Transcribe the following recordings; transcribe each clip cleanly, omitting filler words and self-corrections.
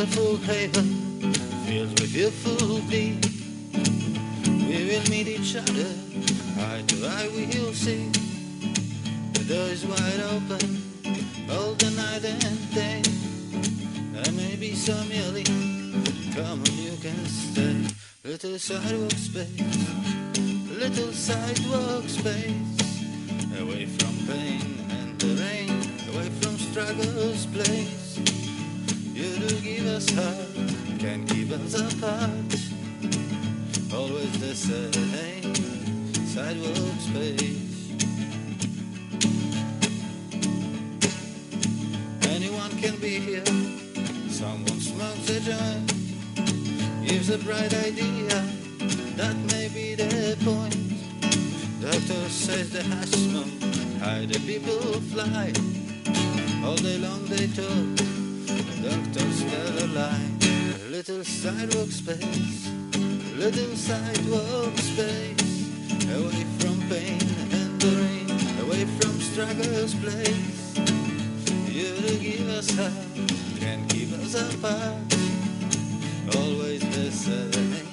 wonderful haven filled with youthful glee. We will meet each other, eye to eye we will see. The door is wide open, all the night and day. There may be some yelling, come on you can stay. Little sidewalk space, little sidewalk space. Away from pain and the rain, away from struggle's place. You do give us heart, can keep us apart. Always the same, sidewalk space. Anyone can be here, someone smokes a joint, gives a bright idea, that may be the point. Doctor says the hash smoke, hide the people fly. All day long they talk, the doctors tell a lie. A little sidewalk space, little sidewalk space. Away from pain and the rain, away from struggle's place. You to give us heart, can keep us apart. Always the same,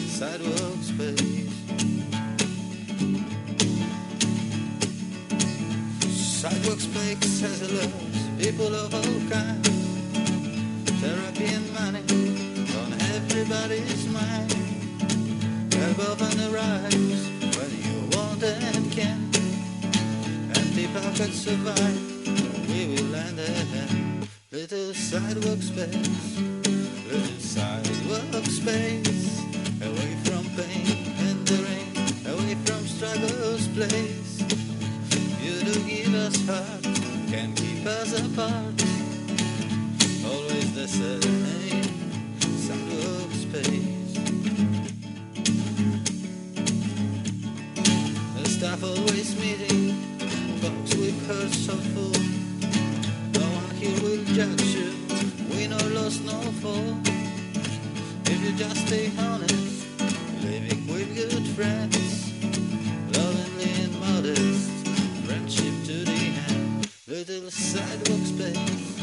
sidewalk space. Sidewalk space has a lot, people of all kinds. Therapy and money on everybody's mind. Above on the rise, when you want and can. Empty pockets survive, we will land ahead. Little sidewalk space, little sidewalk space. Away from pain and the rain, away from struggle's place. You do give us heart, can keep us apart. Always the same, sidewalk space. The staff always meeting, folks with hearts so full. No one here will judge you, win or lost, no fall. If you just stay honest, living with good friends, lovingly and modest, friendship to the end. Little sidewalk space,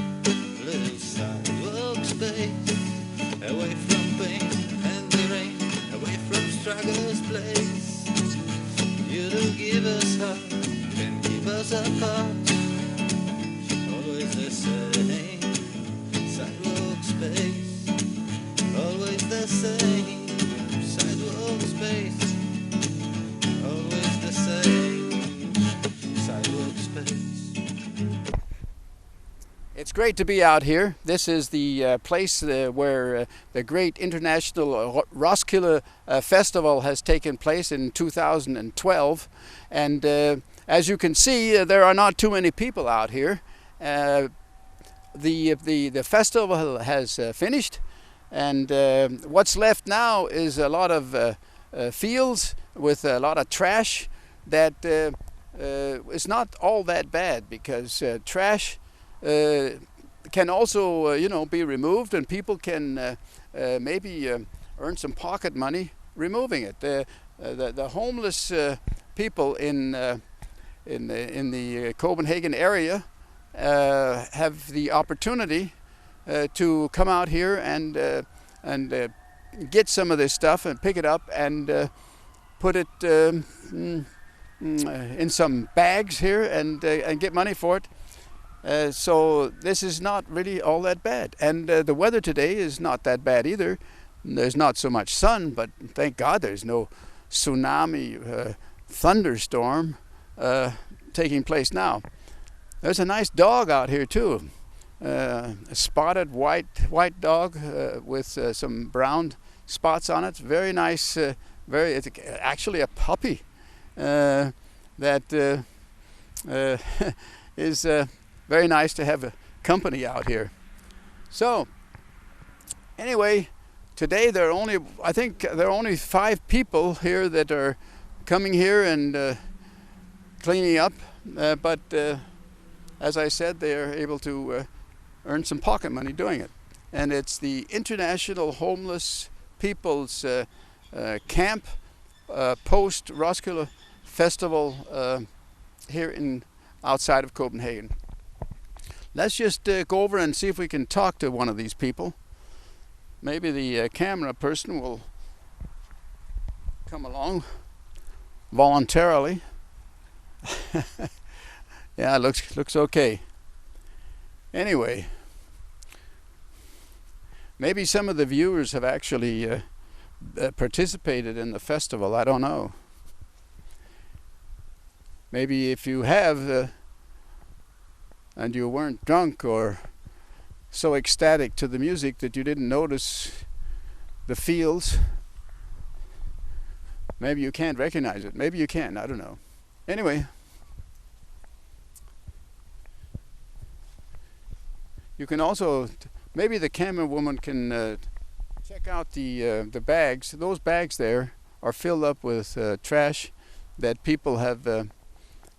little sidewalk space. Away from pain and the rain, away from struggle's place. You do give us heart, can keep us apart. Always the same, sidewalk space. Always the same, sidewalk space. Always the same, sidewalk space. It's great to be out here. This is the place where the great international Roskilde Festival has taken place in 2012. And as you can see, there are not too many people out here. The festival has finished, and what's left now is a lot of fields with a lot of trash that is not all that bad, because trash can also be removed, and people can maybe earn some pocket money removing it. The homeless people in the Copenhagen area have the opportunity to come out here and get some of this stuff and pick it up and put it in some bags here and get money for it. So this is not really all that bad. And the weather today is not that bad either. There's not so much sun, but thank God there's no tsunami thunderstorm taking place now. There's a nice dog out here too. A spotted white dog with some brown spots on it. Very nice. It's actually a puppy that is very nice to have a company out here. So anyway, today I think there are only 5 people here that are coming here and cleaning up. But as I said, they are able to earn some pocket money doing it. And it's the International Homeless People's Camp Post-Roskilde Festival here outside of Copenhagen. let's just go over and see if we can talk to one of these people. Maybe the camera person will come along voluntarily. Yeah, looks okay. Anyway, maybe some of the viewers have actually participated in the festival. I don't know. Maybe if you have and you weren't drunk or so ecstatic to the music that you didn't notice the fields, maybe you can't recognize it. Maybe you can. I don't know. Anyway, you can also, maybe the camera woman can check out the bags. Those bags there are filled up with trash that people have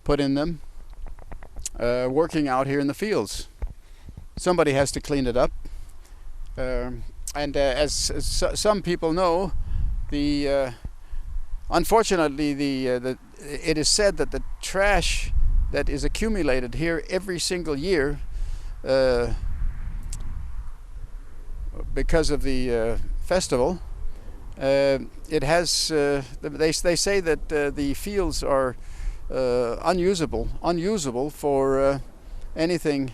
put in them working out here in the fields. Somebody has to clean it up. And as some people know, unfortunately, it is said that the trash that is accumulated here every single year because of the festival, it has. They say that the fields are unusable for anything.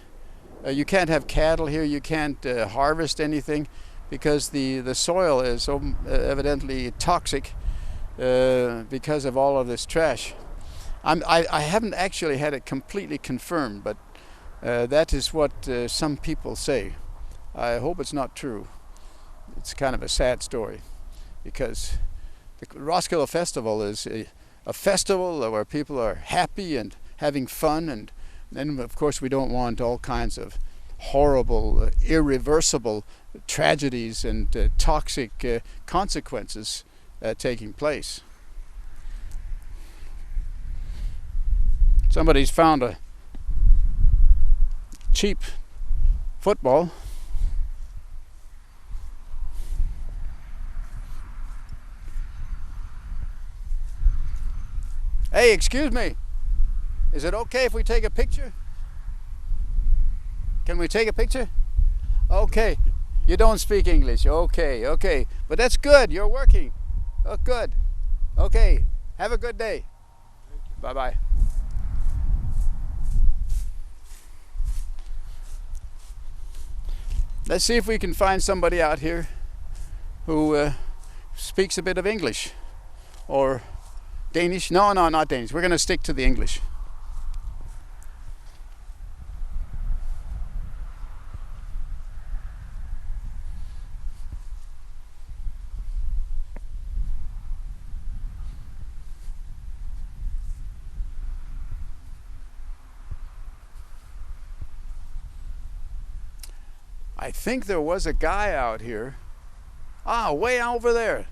You can't have cattle here. You can't harvest anything because the soil is so evidently toxic because of all of this trash. I haven't actually had it completely confirmed, but that is what some people say. I hope it's not true. It's kind of a sad story because the Roskilde Festival is a festival where people are happy and having fun, and then of course we don't want all kinds of horrible, irreversible tragedies and toxic consequences taking place. Somebody's found a cheap football. Hey, excuse me. Is it okay if we take a picture? Can we take a picture? Okay. You don't speak English. Okay. But that's good. You're working. Oh, good. Okay. Have a good day. Bye-bye. Let's see if we can find somebody out here who speaks a bit of English or Danish. No, not Danish. We're going to stick to the English. I think there was a guy out here. Way over there.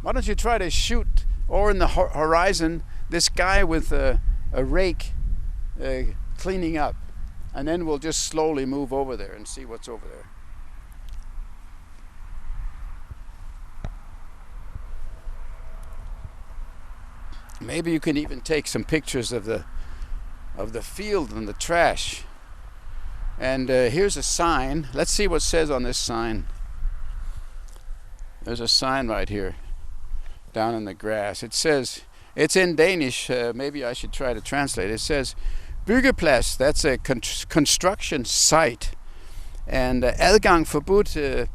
Why don't you try to shoot, or in the horizon, this guy with a rake cleaning up, and then we'll just slowly move over there and see what's over there. Maybe you can even take some pictures of the field and the trash. And here's a sign. Let's see what it says on this sign. There's a sign right here down in the grass. It says, it's in Danish, maybe I should try to translate. It says byggeplads, that's a construction site, and adgang forbudt,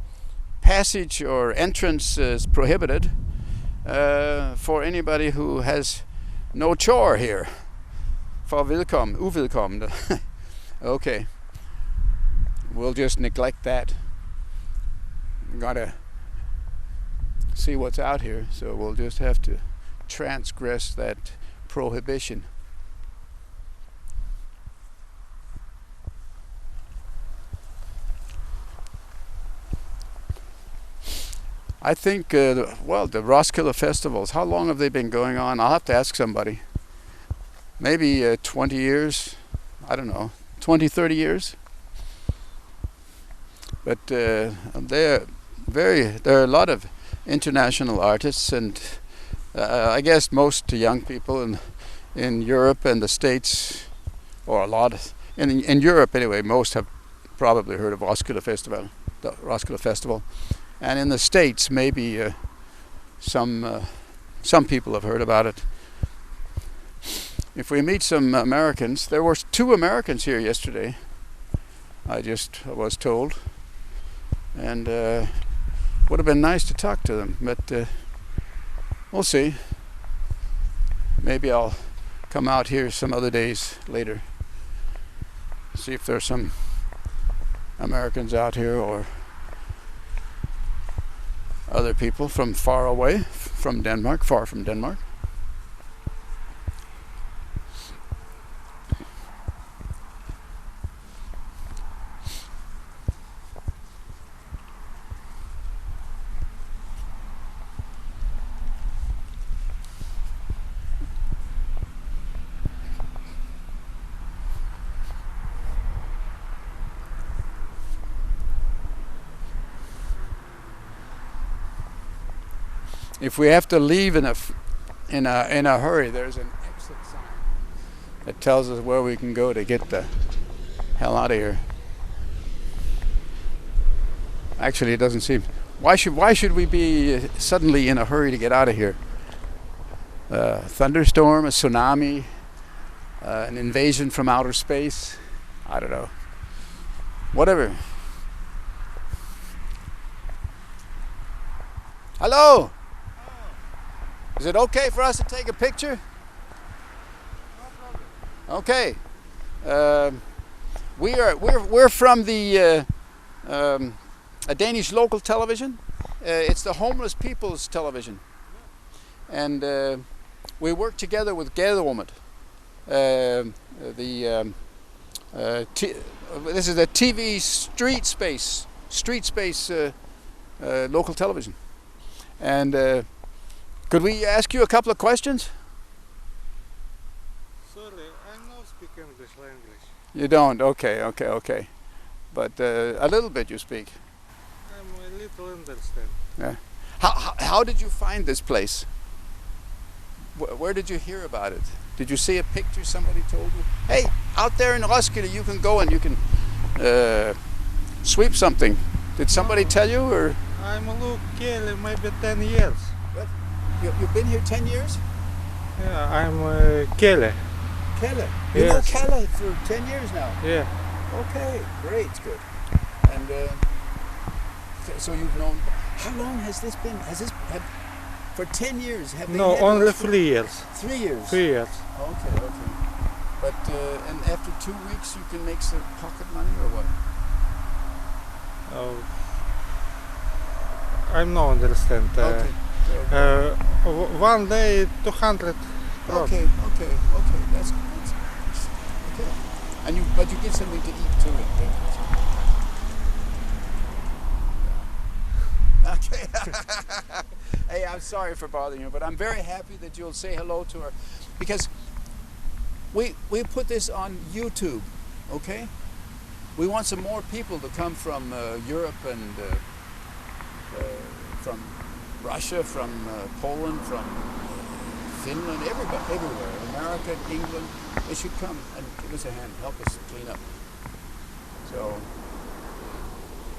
passage or entrance is prohibited for anybody who has no chore here. For uvedkommende. Okay. We'll just neglect that. Gotta see what's out here, so we'll just have to transgress that prohibition. I think, the Roskilde Festivals, how long have they been going on? I'll have to ask somebody. Maybe 20 years, I don't know, 20, 30 years. But there are a lot of international artists, and I guess most young people in Europe and the States, or a lot in Europe anyway, most have probably heard of Roskilde Festival, the Roskilde Festival, and in the States maybe some people have heard about it. If we meet some Americans, there were 2 Americans here yesterday, I was told, and would have been nice to talk to them, but we'll see. Maybe I'll come out here some other days later, see if there's some Americans out here or other people from far away, from Denmark, far from Denmark. If we have to leave in a hurry, there's an exit sign that tells us where we can go to get the hell out of here. Actually, it doesn't seem. Why should we be suddenly in a hurry to get out of here? A thunderstorm, a tsunami, an invasion from outer space. I don't know. Whatever. Hello. Is it okay for us to take a picture? Okay. We're from the a Danish local television. It's the Homeless People's Television, and we work together with Gaderummet. This is a TV street space local television, and. Could we ask you a couple of questions? Sorry, I don't speak English language. You don't? Okay. But a little bit you speak. I'm a little understand. Yeah. How did you find this place? Where did you hear about it? Did you see a picture somebody told you? Hey, out there in Roskilde you can go and you can sweep something. Did somebody tell you or? I'm a little Kelly, maybe 10 years. What? You've been here 10 years? Yeah, I'm Kelly. Kelly? You know Kelly for 10 years now? Yeah. Okay, great, good. And so you've known, how long has this been? For 10 years? Have they No, never only 3 years. 3 years? 3 years. Okay. But, and after 2 weeks you can make some pocket money or what? Oh, I don't understand. Okay. 1 day, 200 kroner. Okay, that's okay. And but you get something to eat too. Okay. Hey, I'm sorry for bothering you, but I'm very happy that you'll say hello to her, because we put this on YouTube, okay? We want some more people to come from Europe and from Russia, from Poland, from Finland, everywhere, America, England. They should come and give us a hand, help us clean up. So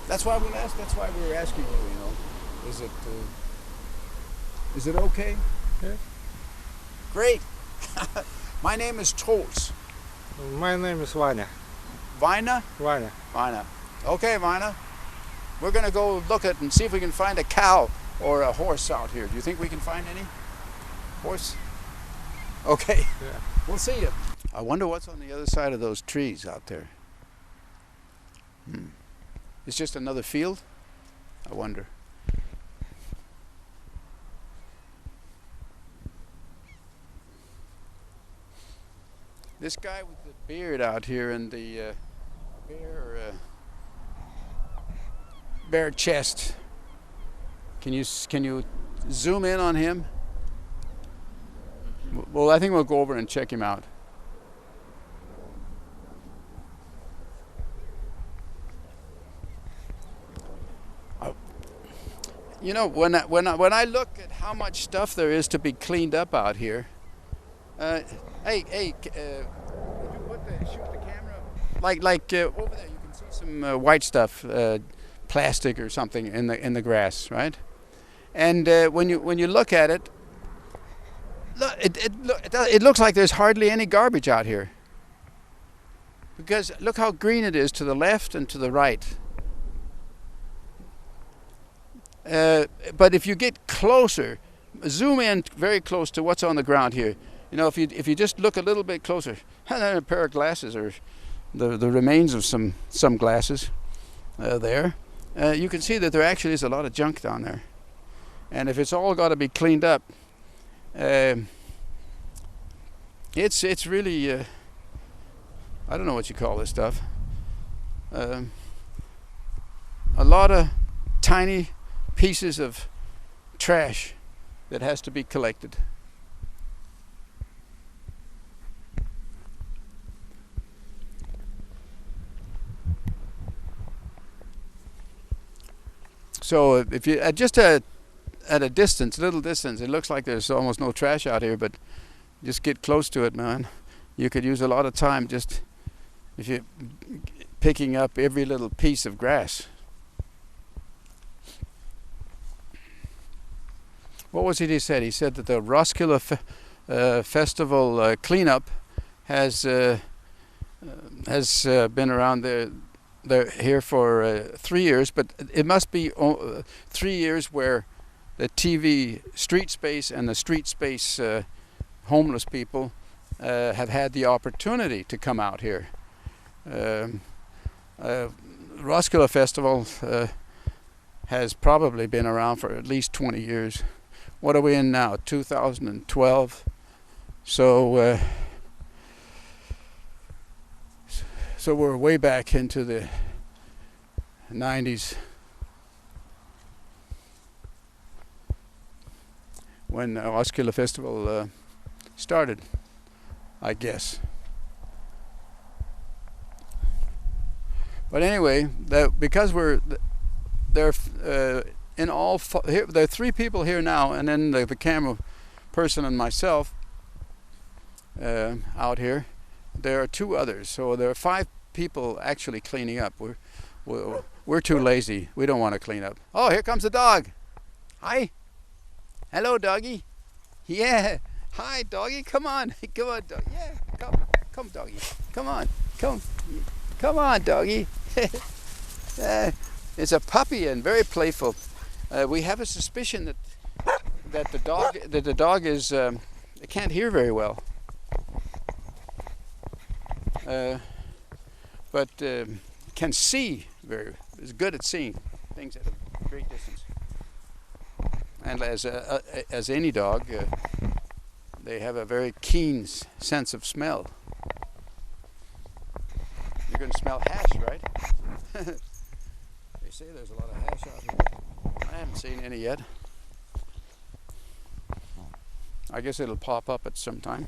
that's why we asked. That's why we were asking you. You know, is it okay? Yeah. Great. My name is Troels. My name is Vanya. Vina? Vanya. Vina. Okay, Vina. We're gonna go look at and see if we can find a cow or a horse out here. Do you think we can find any? Horse? Okay. Yeah. We'll see you. I wonder what's on the other side of those trees out there. It's just another field? I wonder. This guy with the beard out here and the bare chest. Can you zoom in on him? Well, I think we'll go over and check him out. You know, when I look at how much stuff there is to be cleaned up out here. Hey, would you shoot the camera? like over there, you can see some white stuff, plastic or something in the grass, right? And when you look at it, it looks like there's hardly any garbage out here. Because look how green it is to the left and to the right. But if you get closer, zoom in very close to what's on the ground here. You know, if you just look a little bit closer, a pair of glasses or the remains of some glasses there, you can see that there actually is a lot of junk down there. And if it's all got to be cleaned up, it's really I don't know what you call this stuff. A lot of tiny pieces of trash that has to be collected. So if you just at a distance, little distance, it looks like there's almost no trash out here, but just get close to it, man. You could use a lot of time just if you're picking up every little piece of grass. What was it he said? He said that the Roskilde Festival cleanup has been around there here for 3 years, but it must be 3 years where the TV street space and the street space homeless people have had the opportunity to come out here. Roskilde Festival has probably been around for at least 20 years. What are we in now? 2012. So we're way back into the 90s when the Roskilde Festival started, I guess. But anyway, because there are 3 people here now, and then the camera person and myself out here. There are 2 others, so there are 5 people actually cleaning up. We're too lazy. We don't want to clean up. Oh, here comes the dog. Hi. Hello, doggy. Yeah. Hi, doggy. Come on. Come on, dog. Yeah. Come, doggy. Come on. Come on, doggy. It's a puppy and very playful. We have a suspicion that the dog is can't hear very well. But can see is good at seeing things at a great distance. And as any dog, they have a very keen sense of smell. You're going to smell hash, right? They say there's a lot of hash out here. I haven't seen any yet. I guess it'll pop up at some time.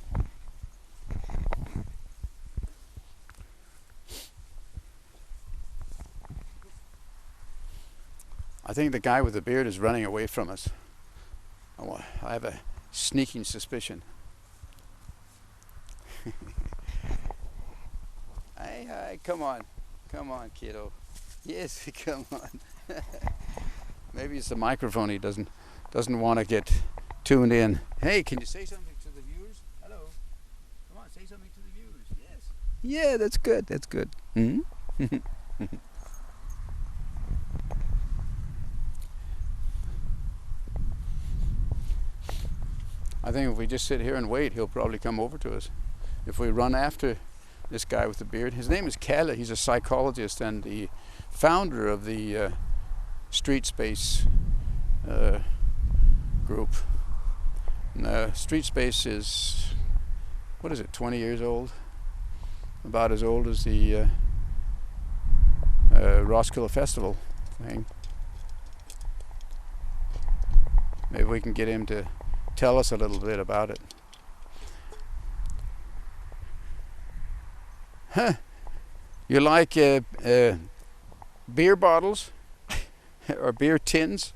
I think the guy with the beard is running away from us. I have a sneaking suspicion. Hi, come on, kiddo. Yes, come on. Maybe it's the microphone. He doesn't want to get tuned in. Hey, can you say something to the viewers? Hello. Come on, say something to the viewers. Yes. Yeah, that's good. That's good. Mm-hmm. I think if we just sit here and wait, he'll probably come over to us. If we run after this guy with the beard. His name is Kalle. He's a psychologist and the founder of the Street Space group. Street Space is, 20 years old? About as old as the Roskilde Festival thing. Maybe we can get him to tell us a little bit about it. Huh. You like beer bottles or beer tins?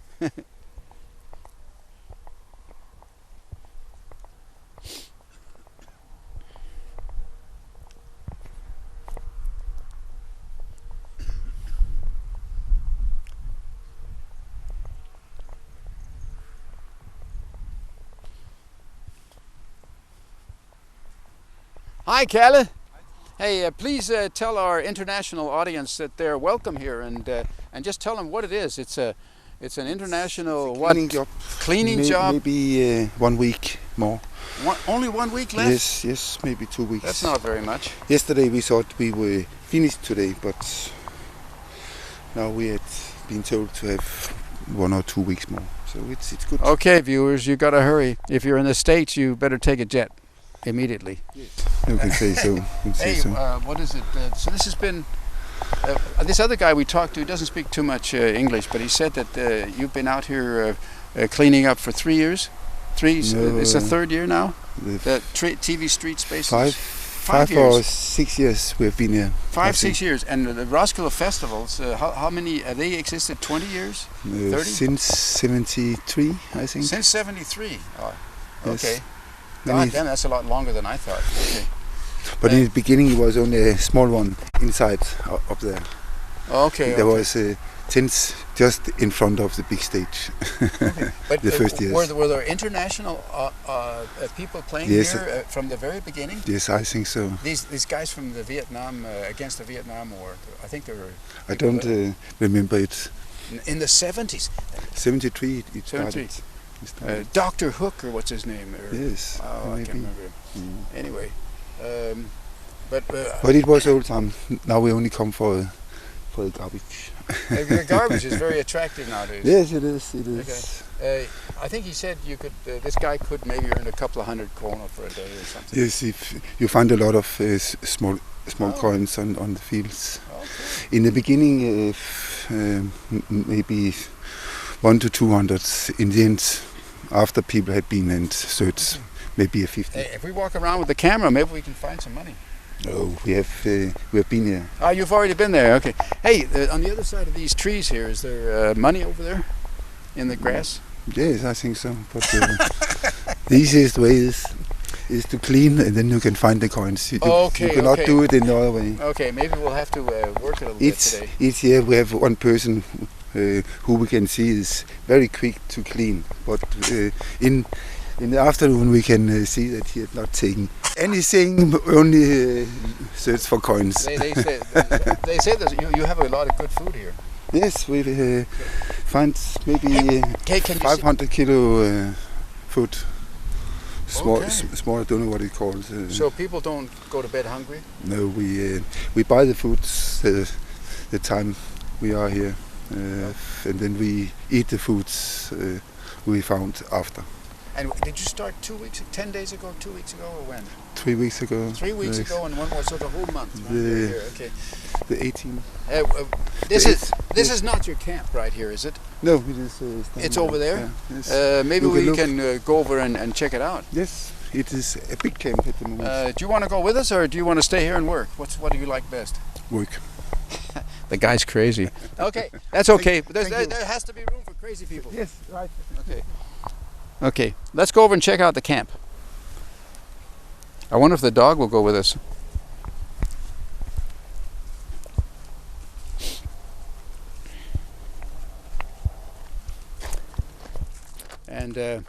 Hi, Kalle. Hey, please tell our international audience that they're welcome here, and just tell them what it is. It's an international cleaning job. Cleaning job. Maybe 1 week more. Only 1 week left? Yes, maybe 2 weeks. That's not very much. Yesterday we thought we were finished today, but now we had been told to have 1 or 2 weeks more. So it's good. Okay, viewers, you got to hurry. If you're in the States, you better take a jet immediately. Yes. You can say so. What is it? So this has been. This other guy we talked to doesn't speak too much English, but he said that you've been out here cleaning up for 3 years. It's the third year now. The TV Street Spaces. 5 years. Or 6 years we have been here. 6 years. And the Roskilde Festivals, how many, they existed 20 years? 30? Since 73, I think. Since 73? Oh, yes. Okay. God damn, that's a lot longer than I thought. Okay. But in the beginning it was only a small one inside up there. Okay. There was tents just in front of the big stage. Okay. But the first years. Were there international people playing here from the very beginning? Yes, I think so. These guys from the Vietnam against the Vietnam War. I think they were. I don't remember it. In the 70s. 73 it 73. started. Dr. Hook, or what's his name? Yes. Oh, I can't remember. Anyway, but it was old time. Now we only come for the garbage. The garbage is very attractive nowadays. Yes, it is. It is. Okay. I think he said you could. This guy could maybe earn a couple of 100 kroner for a day or something. Yes, if you find a lot of small coins on the fields. Okay. In the beginning, maybe 1 to 200. In the end, after people had been and searched, maybe a 50. Hey, if we walk around with the camera, maybe we can find some money. No, we have been here. Oh, you've already been there. Okay. Hey, on the other side of these trees here, is there money over there in the grass? Yes, I think so. But the easiest way is to clean, and then you can find the coins. You cannot do it in the other way. Okay, maybe we'll have to work a little bit today. Each year we have one person who we can see is very quick to clean, but in the afternoon we can see that he has not taken anything, only search for coins. They say that you have a lot of good food here. Yes, we find maybe 500 kilo food. Small, I don't know what it calls. So people don't go to bed hungry? No, we buy the foods the time we are here, and then we eat the foods we found after. And did you start 10 days ago, 2 weeks ago, or when? 3 weeks ago. 3 weeks ago, and one more, so the whole month. Okay. The 18th. This is not your camp right here, is it? No, it is. It's over there. Yeah, yes. Maybe we can go over and check it out. Yes, it is a big camp at the moment. Do you want to go with us, or do you want to stay here and work? What do you like best? Work. The guy's crazy. Okay, that's okay. There has to be room for crazy people. Yes, right. Okay. Okay, let's go over and check out the camp. I wonder if the dog will go with us. And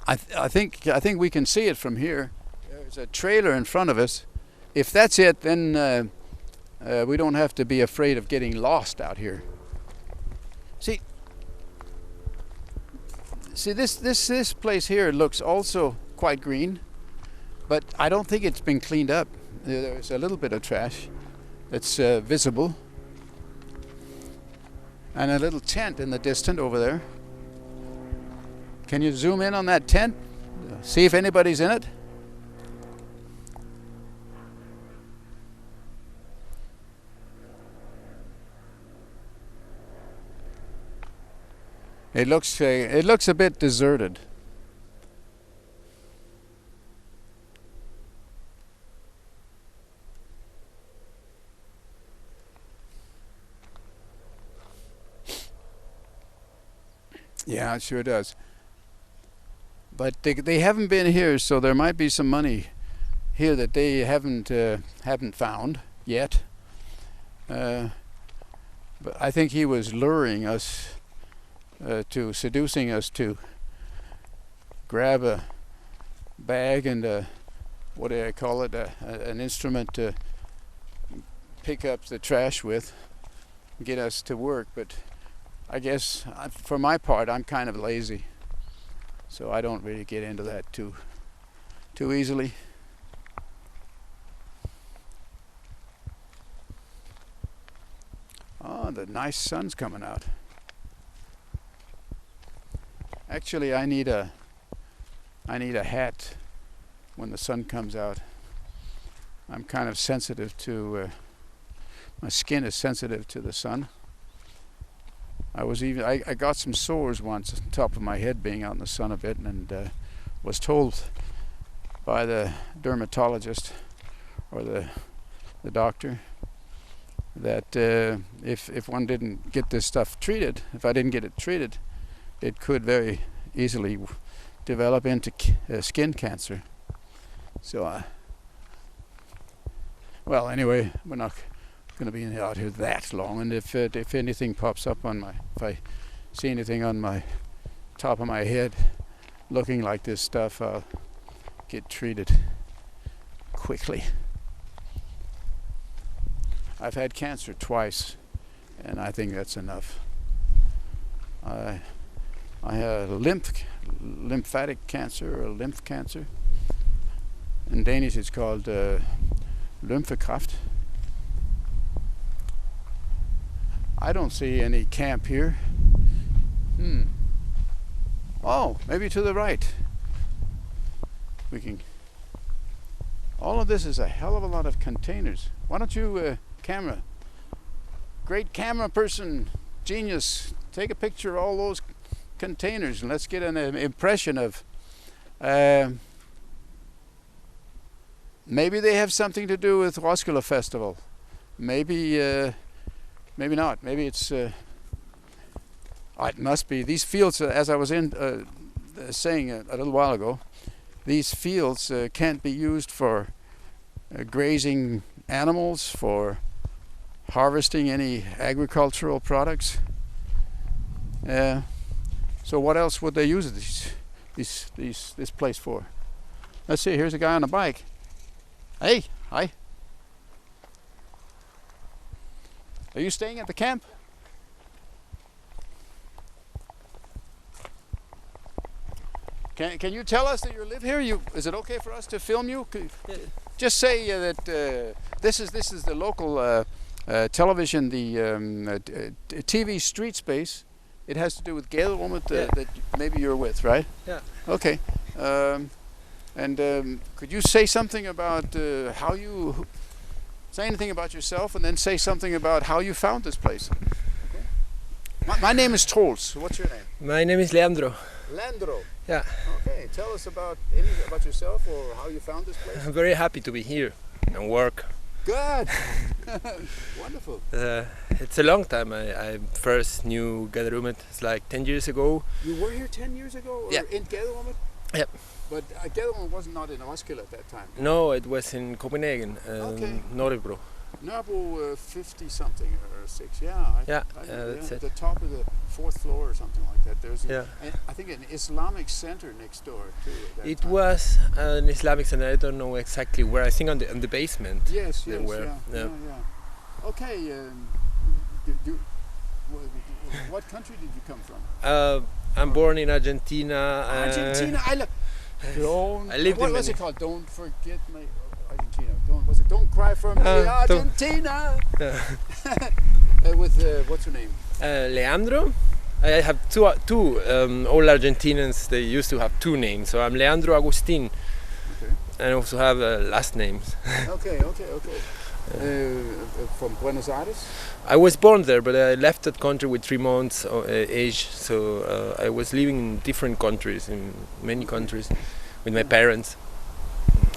I think we can see it from here. There's a trailer in front of us. If that's it, then we don't have to be afraid of getting lost out here. See, this place here looks also quite green, but I don't think it's been cleaned up. There's a little bit of trash that's visible, and a little tent in the distance over there. Can you zoom in on that tent? See if anybody's in it? It looks a bit deserted. Yeah, it sure does. But they haven't been here, so there might be some money here that they haven't found yet. But I think he was luring us. Seducing us to grab a bag and what do I call it, an instrument to pick up the trash with, get us to work. But I guess for my part, I'm kind of lazy, so I don't really get into that too easily. Oh, the nice sun's coming out. Actually, I need a hat when the sun comes out. I'm kind of sensitive to, my skin is sensitive to the sun. I got some sores once on top of my head being out in the sun a bit, and was told by the dermatologist or the doctor that if one didn't get this stuff treated, if I didn't get it treated, it could very easily develop into skin cancer. So, well, anyway, we're not going to be out here that long. And if anything pops up if I see anything on my top of my head looking like this stuff, I'll get treated quickly. I've had cancer twice, and I think that's enough. I had lymphatic cancer or lymph cancer. In Danish it's called lymfekræft. I don't see any camp here. Oh, maybe to the right. All of this is a hell of a lot of containers. Why don't you, great camera person, genius, take a picture of all those containers and let's get an impression of. Maybe they have something to do with Roskilde Festival. Maybe not. Maybe it's. It must be these fields. As I was saying a little while ago, these fields can't be used for grazing animals, for harvesting any agricultural products. So what else would they use this place for? Let's see. Here's a guy on a bike. Hey, hi. Are you staying at the camp? Can you tell us that you live here? Is it okay for us to film you? Yeah. Just say that this is the local television, the TV street space. It has to do with Gaderummet that maybe you're with, right? Yeah. Okay. Could you say something about how you say anything about yourself, and then say something about how you found this place? Okay. My name is Troels. What's your name? My name is Leandro. Leandro. Yeah. Okay. Tell us anything about yourself or how you found this place. I'm very happy to be here and work. Good. Wonderful. It's a long time. I first knew Gaderummet. It's like 10 years ago. You were here 10 years ago? Or yeah. In Gaderummet? Yep. But Gaderummet was not in Roskilde at that time. No, it was in Copenhagen, Nørrebro. Nørrebro 50 something or 6. Yeah. That's it. The top of the 4th floor or something like that. There's I think an Islamic center next door too. It was an Islamic center. I don't know exactly where. I think on the basement. Yes. Yeah. Okay. What country did you come from? I'm born in Argentina. Argentina. I lived what's it called? Don't forget my Argentina. Don't cry for me, Argentina. With what's your name? Leandro. I have two all Argentinians. They used to have two names. So I'm Leandro Agustin. Okay. And also have last names. Okay. From Buenos Aires? I was born there, but I left that country with 3 months age. So I was living in different countries, in many countries, with my parents.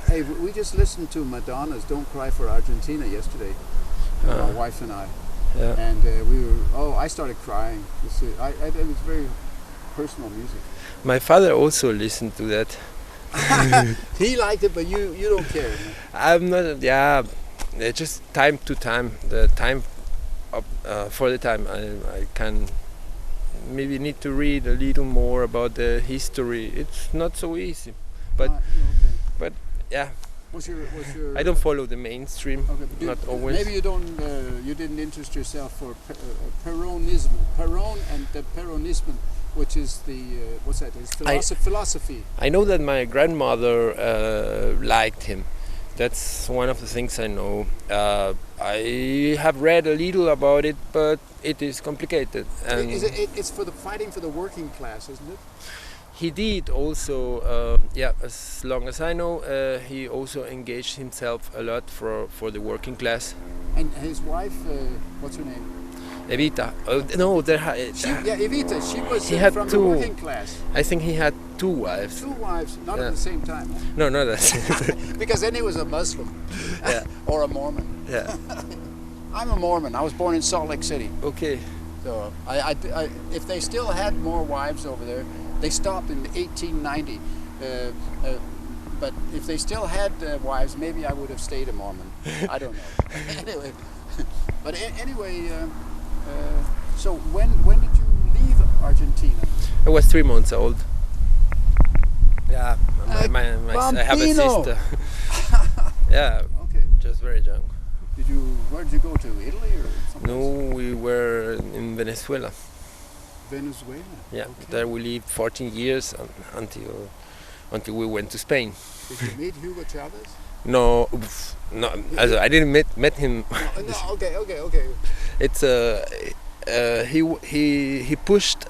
Hey, we just listened to Madonna's "Don't Cry for Argentina" yesterday, my wife and I. Yeah. And I started crying. It was very personal music. My father also listened to that. He liked it, but you don't care. I'm not. Yeah, just time to time. The time for the time I can maybe need to read a little more about the history. It's not so easy, but okay. but yeah, Was your I don't follow the mainstream, okay, but not always. Maybe you don't. You didn't interest yourself for Peronism, Peron and the Peronism, which is the what's that? It's philosophy. I know that my grandmother liked him. That's one of the things I know. I have read a little about it, but it is complicated. And It's for the fighting for the working class, isn't it? he did also, as long as I know, he also engaged himself a lot for the working class. And his wife, what's her name? Evita. No, Evita. She was He had from two. the working class. I think he had 2 wives. 2 wives, not Yeah. at the same time. Huh? No, not that. Because then he was a Muslim. Yeah. Or a Mormon. Yeah. I'm a Mormon. I was born in Salt Lake City. Okay. So if they still had more wives over there, they stopped in 1890. But if they still had wives, maybe I would have stayed a Mormon. I don't know. Anyway, but anyway, so when did you leave Argentina? I was 3 months old. Yeah, I have a Bambino. sister. Yeah, Okay. just very young. Where did you go to? Italy or something? No, we were in Venezuela. Venezuela. Yeah, Okay. there we lived 14 years until we went to Spain. Did you meet Hugo Chavez? No, no, I didn't met him. No. Okay. It's he pushed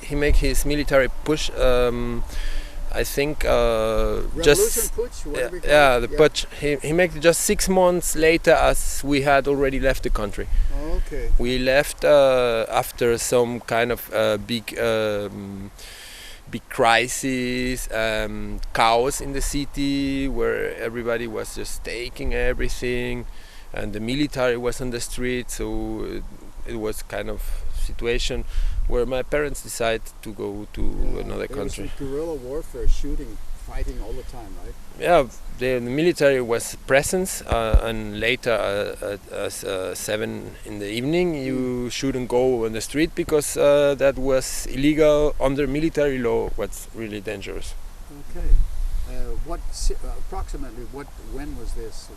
he made his military push. I think Revolution just putsch, whatever you call yeah it. the putsch. He made it just 6 months later, as we had already left the country. Okay. We left after some kind of big crisis, chaos in the city, where everybody was just taking everything, and the military was on the street. So it was kind of situation where my parents decided to go to another country. There was guerrilla warfare, shooting, fighting all the time, right? Yeah, the military was present, and later at 7 in the evening you shouldn't go on the street because that was illegal under military law. Was really dangerous. Okay. Approximately when was this?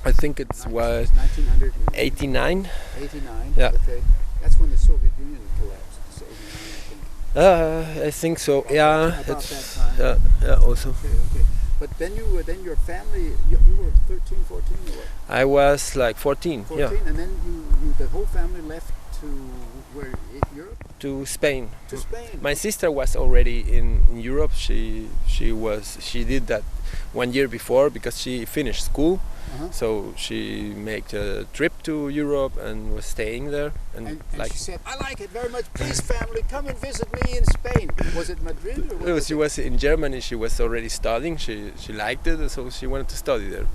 I think it was 1989. 89. Yeah. Okay. That's when the Soviet Union collapsed. It's 89, I think. I think so. Yeah. About That's that time. yeah. Also. Okay. But then your family, you were 13, 14 or what? I was like 14. 14, Yeah. and then the whole family left to where? Europe? To Spain. To Spain. My sister was already in Europe. She did that 1 year before because she finished school. Uh-huh. So she made a trip to Europe and was staying there. And like she said, "I like it very much. Please, family, come and visit me in Spain." Was it Madrid or what? no, she was in Germany. She was already studying. She liked it, so she wanted to study there.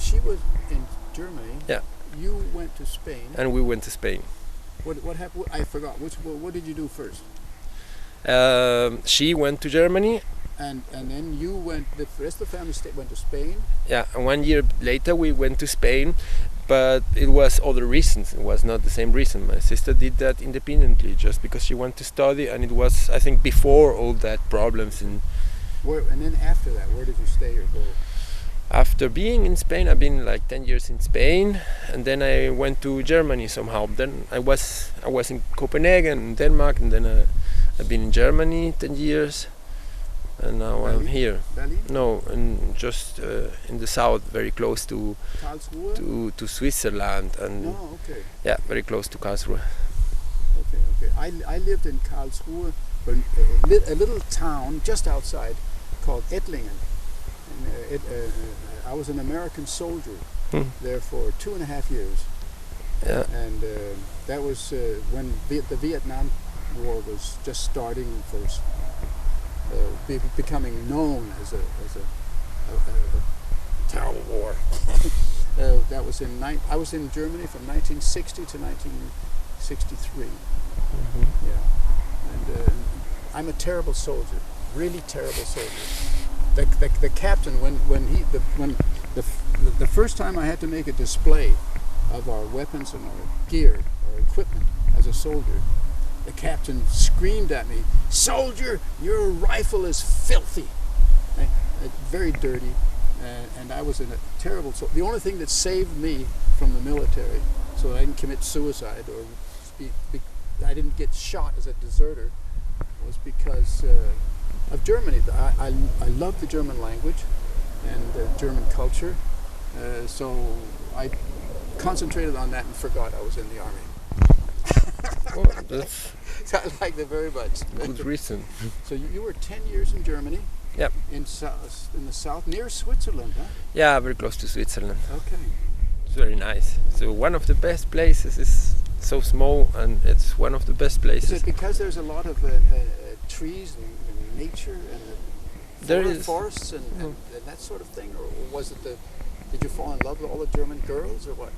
She was in Germany. Yeah. You went to Spain. And we went to Spain. What happened? I forgot. What did you do first? She went to Germany. And then you went. The rest of the family went to Spain. Yeah, and 1 year later we went to Spain, but it was other reasons. It was not the same reason. My sister did that independently, just because she wanted to study, and it was, I think, before all that problems. And then after that, where did you stay or go? after being in Spain, I've been like 10 years in Spain, and then I went to Germany somehow. Then I was in Copenhagen, Denmark, and then I've been in Germany 10 years. And now Berlin? I'm here. Berlin? No, and just in the south, very close to Karlsruhe? to Switzerland, and Oh, okay. yeah, very close to Karlsruhe. Okay. I lived in Karlsruhe, a little town just outside called Ettlingen. And, I was an American soldier there for 2.5 years. Yeah. And that was when the Vietnam War was just starting first. Becoming known as a terrible war. That was I was in Germany from 1960 to 1963. Mm-hmm. Yeah, and I'm a terrible soldier, really terrible soldier. The captain, when the first time I had to make a display of our weapons and our gear, our equipment as a soldier, the captain screamed at me, "Soldier, your rifle is filthy." Very dirty. and I was in a terrible. So the only thing that saved me from the military, so I didn't commit suicide or I didn't get shot as a deserter, was because of Germany. I love the German language and German culture, so I concentrated on that and forgot I was in the army. Well, that's So I liked it very much. good reason. So you were 10 years in Germany. Yep. In the south, near Switzerland, huh? Yeah, very close to Switzerland. Okay. It's very nice. So one of the best places is so small, and it's one of the best places. Is it because there's a lot of trees and nature and There is. forests and that sort of thing, or was it did you fall in love with all the German girls, or what?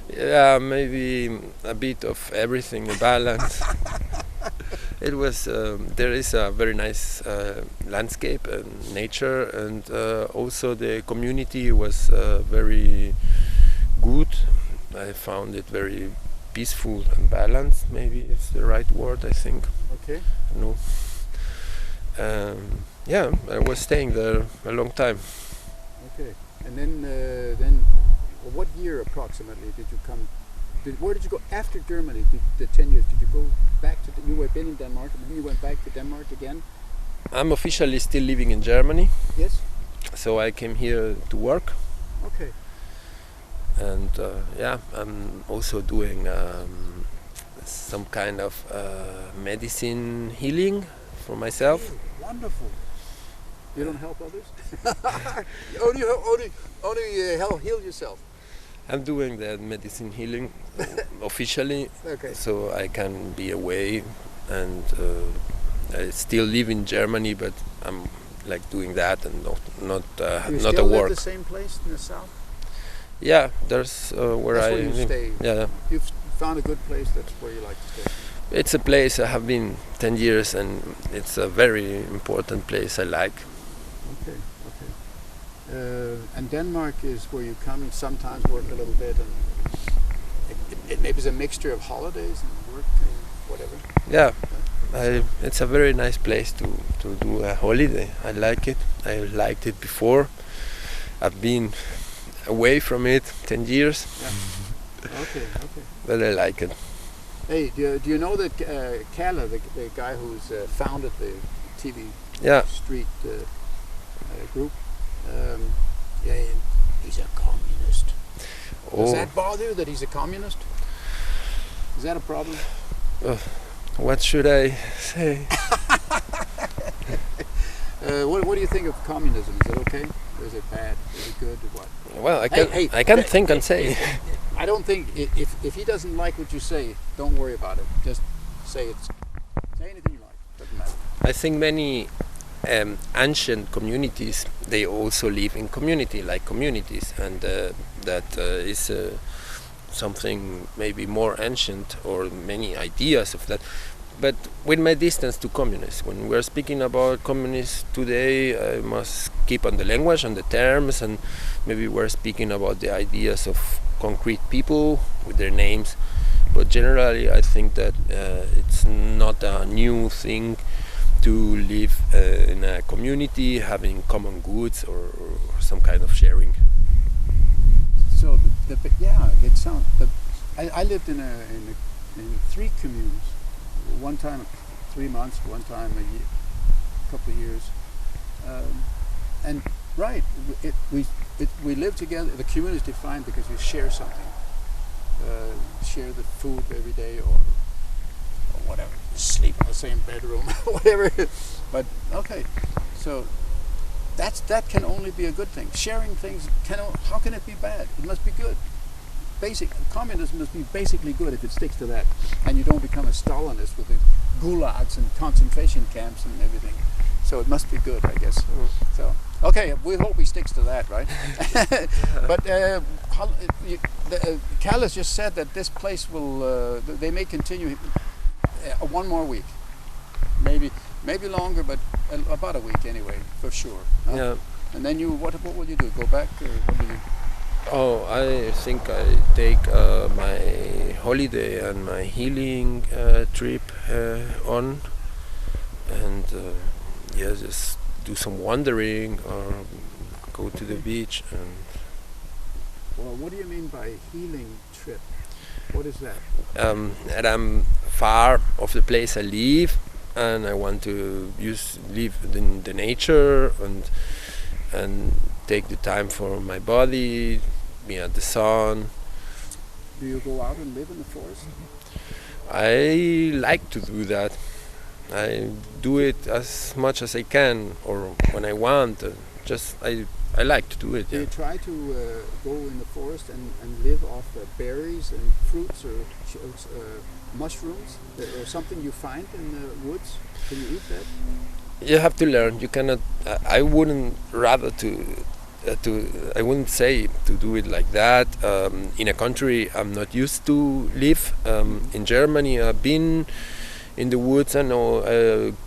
Yeah, maybe a bit of everything, a balance. It was. There is a very nice landscape and nature, and also the community was very good. I found it very peaceful and balanced. Maybe it's the right word. I think. Okay. No. Yeah, I was staying there a long time. Okay. And then what year approximately did you come? Where did you go after Germany? The 10 years. Did you go back to? You were been in Denmark, and then you went back to Denmark again. I'm officially still living in Germany, Yes. so I came here to work, Okay. and yeah, I'm also doing some kind of medicine healing for myself. Hey, wonderful. You don't help others. only help heal yourself. I'm doing that medicine healing officially, Okay. so I can be away, and I still live in Germany, but I'm like doing that and not You not still a live work. the same place in the south? Yeah, there's where That's I where you live. stay. Yeah, You've found a good place. That's where you like to stay. it's a place I have been 10 years, and it's a very important place I like. Okay. Okay. And Denmark is where you come and sometimes work a little bit, and it maybe it's a mixture of holidays and work and whatever. Yeah, it's a very nice place to do a holiday. I like it. I liked it before. I've been away from it 10 years, Okay. Okay. but I like it. Hey, do you know that Kalle, the guy who's founded the TV Yeah, Street group? Yeah, he's a communist. Does oh, that bother you that he's a communist? Is that a problem? what should I say? What do you think of communism? Is it okay? Or is it bad? Is it good? Or what? Well, Hey, I can't think and say. I don't think if he doesn't like what you say, don't worry about it. Just say anything you like. Doesn't matter. I think many ancient communities, they also live in community, like communities, and that is something maybe more ancient, or many ideas of that. But with my distance to communists, when we're speaking about communists today, I must keep on the language and the terms, and maybe we're speaking about the ideas of concrete people with their names. But generally, I think that it's not a new thing to live in a community, having common goods or some kind of sharing. So it sounds. I lived in three communes. One time 3 months, one time a year, couple of years, and right. We live together. The commune is defined because you share something. Share the food every day, or whatever. Sleep in the same bedroom, whatever. But okay, so that can only be a good thing. Sharing things how can it be bad? It must be good. Communism must be basically good if it sticks to that, and you don't become a Stalinist with the gulags and concentration camps and everything. So it must be good, I guess. So okay, we hope he sticks to that, right? But Callis just said that this place will. They may continue one more week, maybe longer, but about a week anyway, for sure. Huh? Yeah. And then what will you do? Go back, or what do you? Oh, I think I take my holiday and my healing trip on, and just do some wandering, or go to the beach. And Well, what do you mean by healing trip? What is that? and I'm far of the place I live, and I want to live in the nature and take the time for my body, be at the sun. Do you go out and live in the forest? I like to do that. I do it as much as I can, or when I want. I like to do it. Do Yeah. you try to go in the forest and live off berries and fruits or mushrooms or something you find in the woods? Can you eat that? You have to learn. You cannot. I wouldn't I wouldn't say to do it like that. In a country I'm not used to live. In Germany, I've been in the woods. I know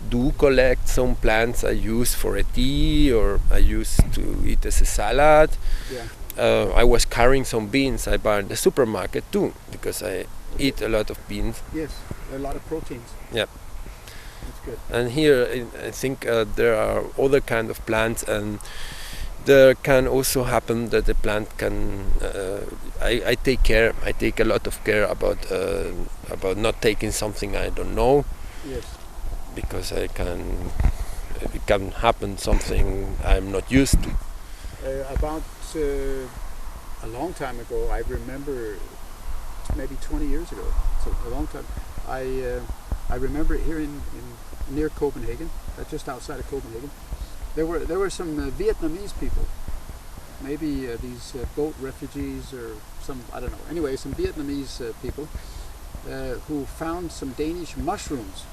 do collect some plants I use for a tea, or I used to eat as a salad. Yeah. I was carrying some beans I buy in the supermarket too, because I eat a lot of beans. Yes, a lot of proteins. Yeah. That's good. And here I think there are other kind of plants, and there can also happen that the plant can. I take care. I take a lot of care about not taking something I don't know, Yes. because it can happen something I'm not used to. About a long time ago, I remember, maybe 20 years ago, so a long time. I remember here in near Copenhagen, just outside of Copenhagen, there were some Vietnamese people, maybe these boat refugees or some, I don't know. Anyway, some Vietnamese people who found some Danish mushrooms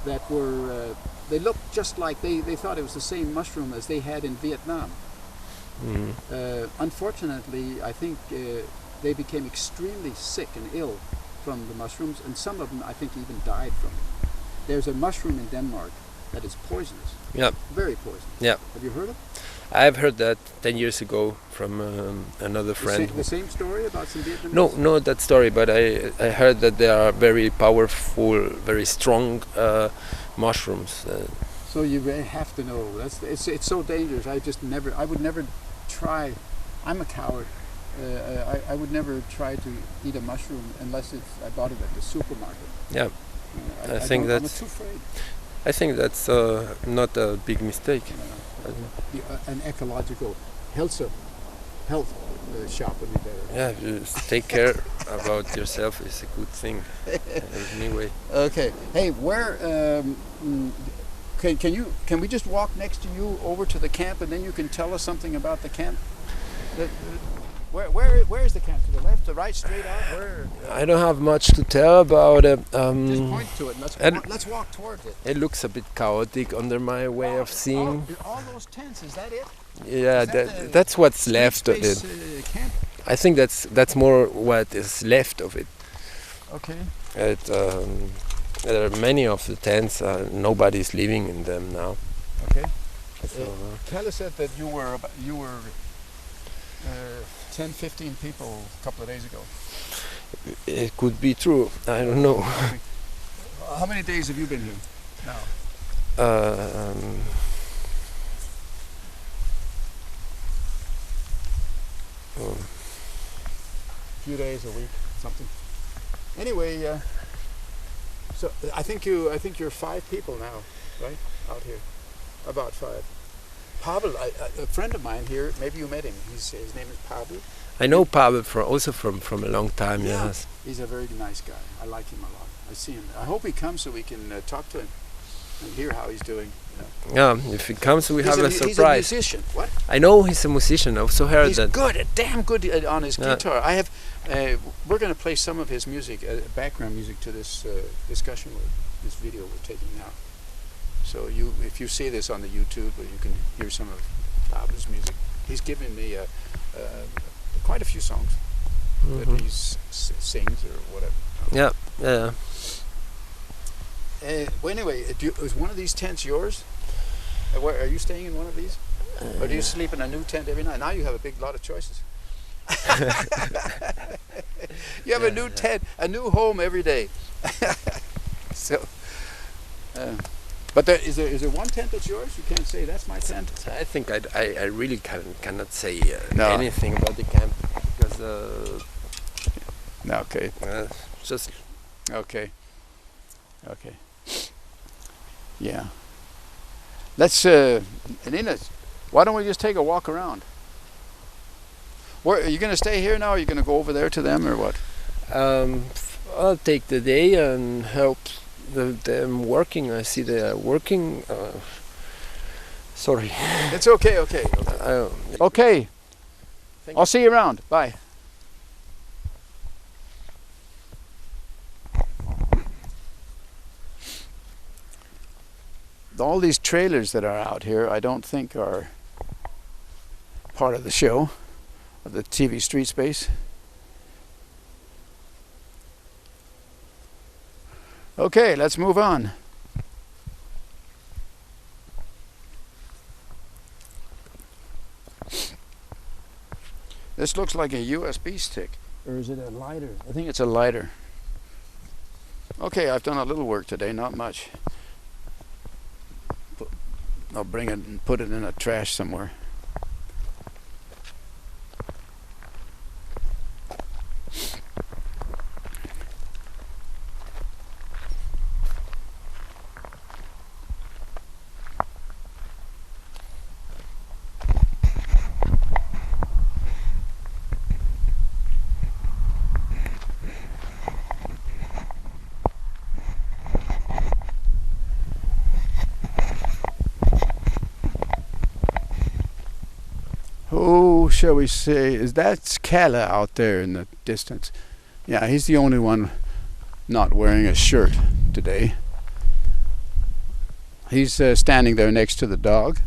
that were they looked just like they thought it was the same mushroom as they had in Vietnam. Unfortunately, I think they became extremely sick and ill from the mushrooms, and some of them I think even died from it. There's a mushroom in Denmark that is poisonous. Yeah. Very poisonous. Yeah. Have you heard of? I've heard that 10 years ago from another friend. The same story about some Vietnamese? No, not that story, but I heard that they are very powerful, very strong mushrooms. So you really have to know. It's so dangerous. I would never try. I'm a coward. I would never try to eat a mushroom unless I bought it at the supermarket. Yeah, I think I'm too afraid. I think that's not a big mistake. An ecological health shop would be better. Yeah, just take care about yourself is a good thing. Anyway. Okay. Hey, where? Can we just walk next to you over to the camp, and then you can tell us something about the camp? Where is the camp? To the left, the right, straight out? Where? I don't have much to tell about it. Just point to it. Let's walk towards it. It looks a bit chaotic under my way of seeing. All those tents, is that it? Yeah, that's what's left of it. Camp? I think that's more what is left of it. Okay. There are many of the tents. Nobody's living in them now. Okay. So, Kalle said that you were 10, 15 people a couple of days ago. it could be true. I don't know. How many days have you been here now? A few days, a week, something. Anyway, so I think you're 5 people now, right? Out here, about 5. Pawel, a friend of mine here. Maybe you met him. His name is Pawel. I know Pawel from a long time. Yeah. Yes. He's a very nice guy. I like him a lot. I see him. I hope he comes so we can talk to him and hear how he's doing. Yeah, if he comes, we have a surprise. He's a musician. What? I know he's a musician. I also heard He's that. good, damn good on his guitar. I have. We're going to play some of his music, background music, to this discussion, this video we're taking now. So if you see this on the YouTube, you can hear some of Pawel's music. He's given me quite a few songs that he sings or whatever. Yeah, yeah. Well, anyway, is one of these tents yours? Where, are you staying in one of these? Or do you sleep in a new tent every night? Now you have a big lot of choices. You have a new tent, a new home every day. So, But is there one tent that's yours? You can't say that's my tent. I think I really cannot say No. anything about the camp because Okay. just Okay. Yeah. Let's, Nina, why don't we just take a walk around? Where, are you going to stay here now, or are you going to go over there to them, or what? I'll take the day and help them working. I see they are working. Sorry. It's okay. Okay. I'll see you around. Bye. All these trailers that are out here, I don't think are part of the show, of the TV Street Space. Okay, let's move on. This looks like a USB stick. Or is it a lighter? I think it's a lighter. Okay, I've done a little work today, not much. I'll bring it and put it in a trash somewhere. Who shall we say, is that Kalle out there in the distance? Yeah, he's the only one not wearing a shirt today. He's standing there next to the dog.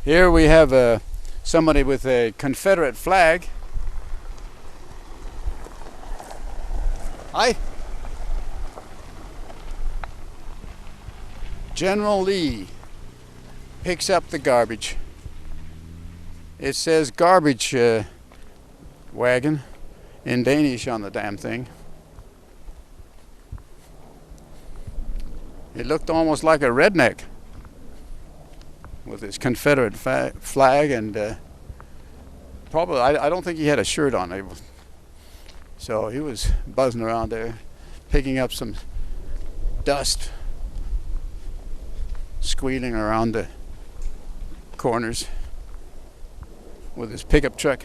Here we have somebody with a Confederate flag. Hi. General Lee picks up the garbage. It says garbage wagon in Danish on the damn thing. It looked almost like a redneck with his Confederate flag, and probably I don't think he had a shirt on. So he was buzzing around there, picking up some dust, squealing around the corners with his pickup truck.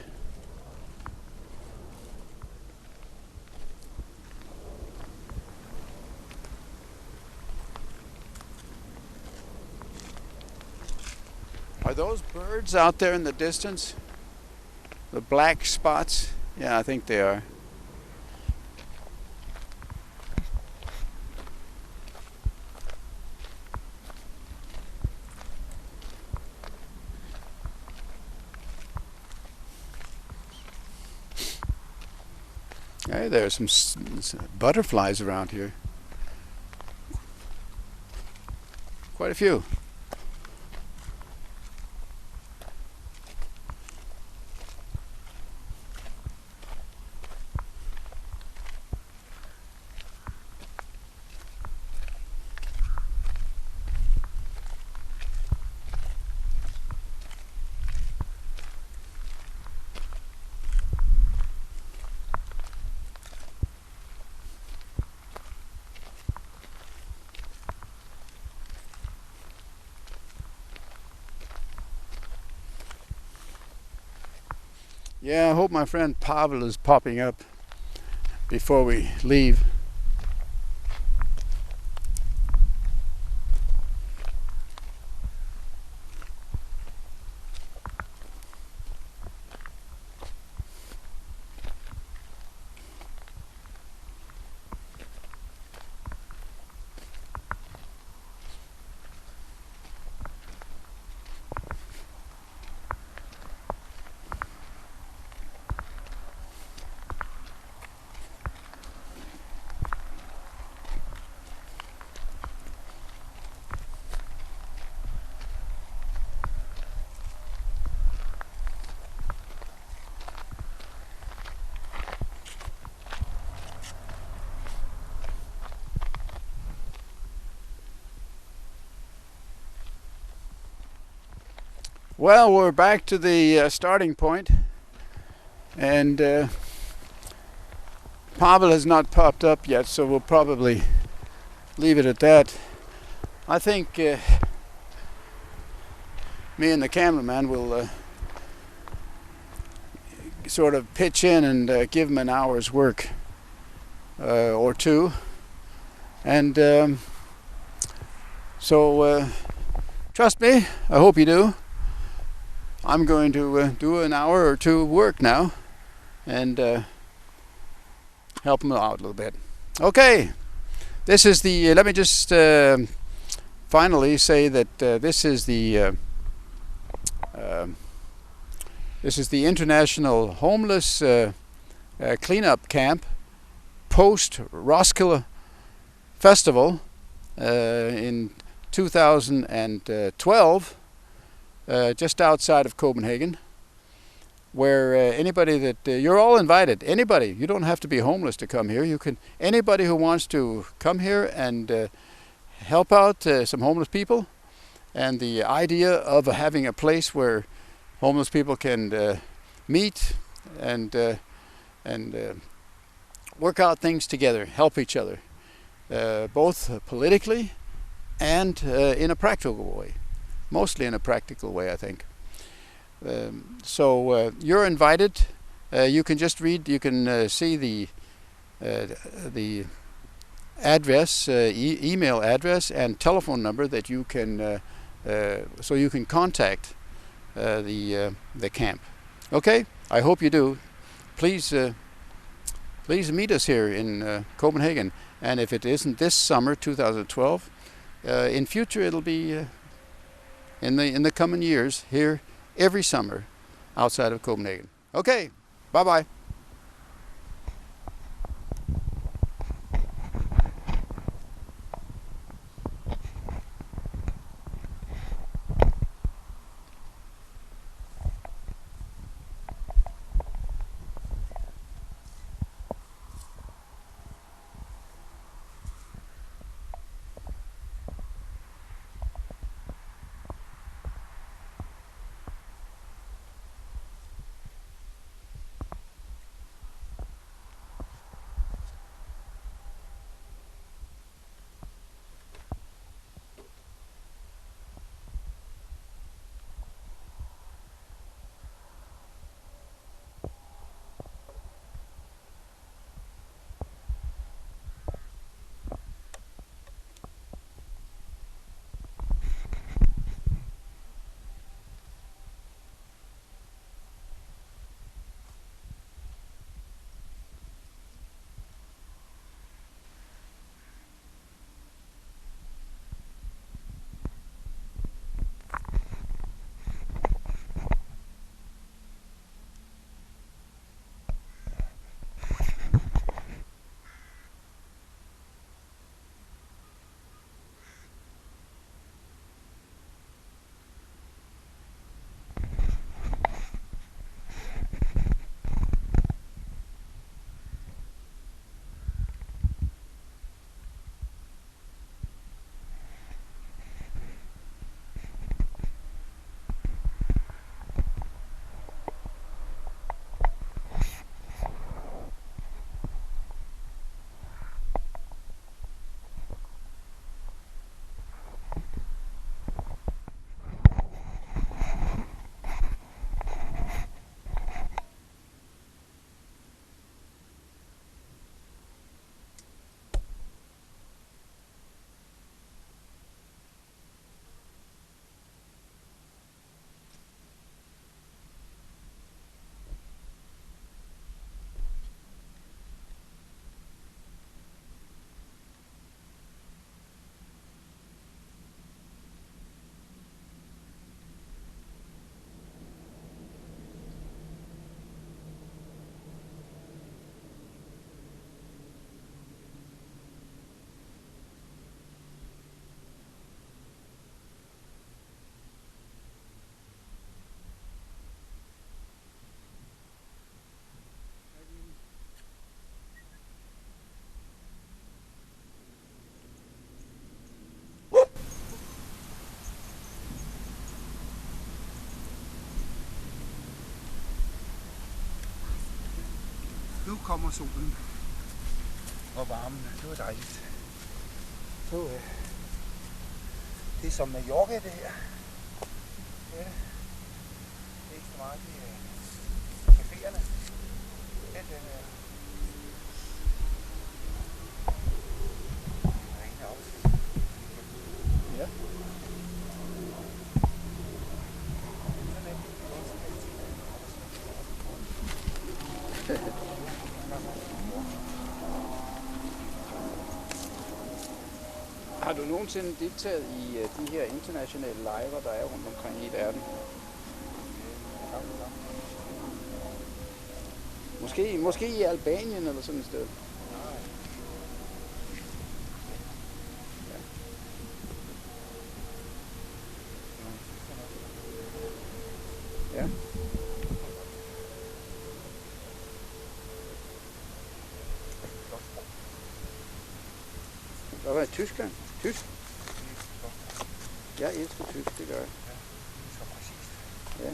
Are those birds out there in the distance? The black spots? Yeah, I think they are. Hey, there's some butterflies around here. Quite a few. Yeah, I hope my friend Pawel is popping up before we leave. Well, we're back to the starting point, and Pawel has not popped up yet, so we'll probably leave it at that. I think me and the cameraman will sort of pitch in and give him an hour's work or two, and so trust me, I hope you do. I'm going to do an hour or two of work now and help him out a little bit. Okay, this is the, let me just finally say that this is the International Homeless Cleanup Camp Post-Roskilde Festival in 2012. Just outside of Copenhagen, where anybody that you're all invited. Anybody, you don't have to be homeless to come here. You can, anybody who wants to come here and help out some homeless people. And the idea of having a place where homeless people can meet and work out things together, help each other, both politically and in a practical way. Mostly in a practical way, I think. So you're invited. You can just read. You can see the address, email address, and telephone number that you can, so you can contact the camp. Okay. I hope you do. Please, please meet us here in Copenhagen. And if it isn't this summer, 2012, in future it'll be. In the coming years, here every summer outside of Copenhagen. Okay, bye-bye. Nu kommer solen og varmen. Det var dejligt. Det er som Mallorca, det her. Ja. Det er ikke så meget. Det er caféerne. Den er rene afsnit. Ja. Har du nogensinde deltaget i de her internationale lejre, der er rundt omkring i verden? Måske i Albanien eller sådan et sted? Ja. Hvad var det? Tyskland? Tysk? Jeg elsker tysk, det gør jeg. Ja.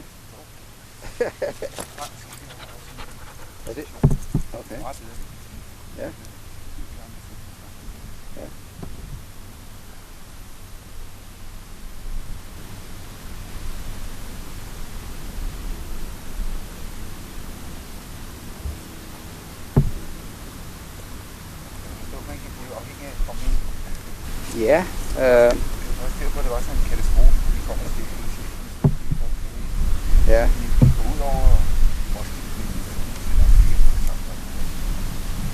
Er det? Okay. Ja. Ja. Ja. Derfor det var sådan en katastrofe, vi kommer til at se. Ja. Vi går ud over Roskilde.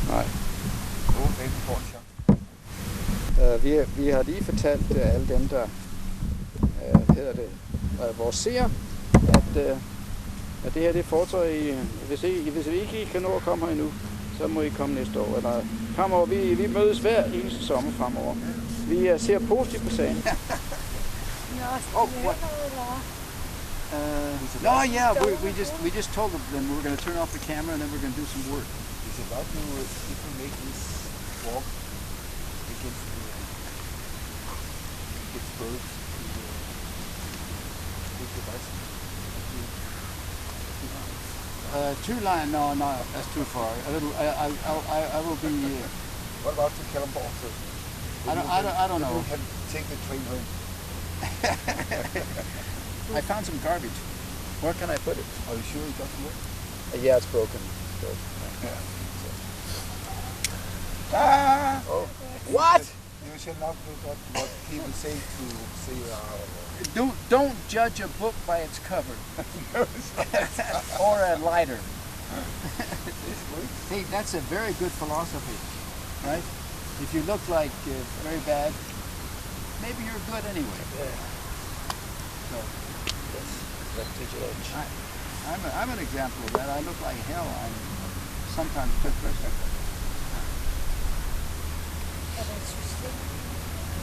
Nej. Vi får en chance. Vi har lige fortalt alle dem, der vores seere, at det her det foretræder I, hvis I ikke kan nå at komme her endnu, så må I komme næste år. Eller fremover, vi mødes hver eneste sommer fremover. Vi ser positivt på sagen. No, yeah, we just told them we're going to turn off the camera and then we're going to do some work. It's about to make this walk against birds. Two line, no, that's too far. A little, I will be. What about to Kalundborg? I don't know. You can take the train home. I found some garbage. Where can I put it? Are you sure it doesn't work? Yeah, it's broken. Yeah. Oh. What? You should not do what people say to say. Don't judge a book by its cover. Or a lighter. Hey, that's a very good philosophy, right? If you look like very bad, maybe you're good anyway. Yeah. So, That's I'm an example of that. I look like hell. I'm sometimes depressed.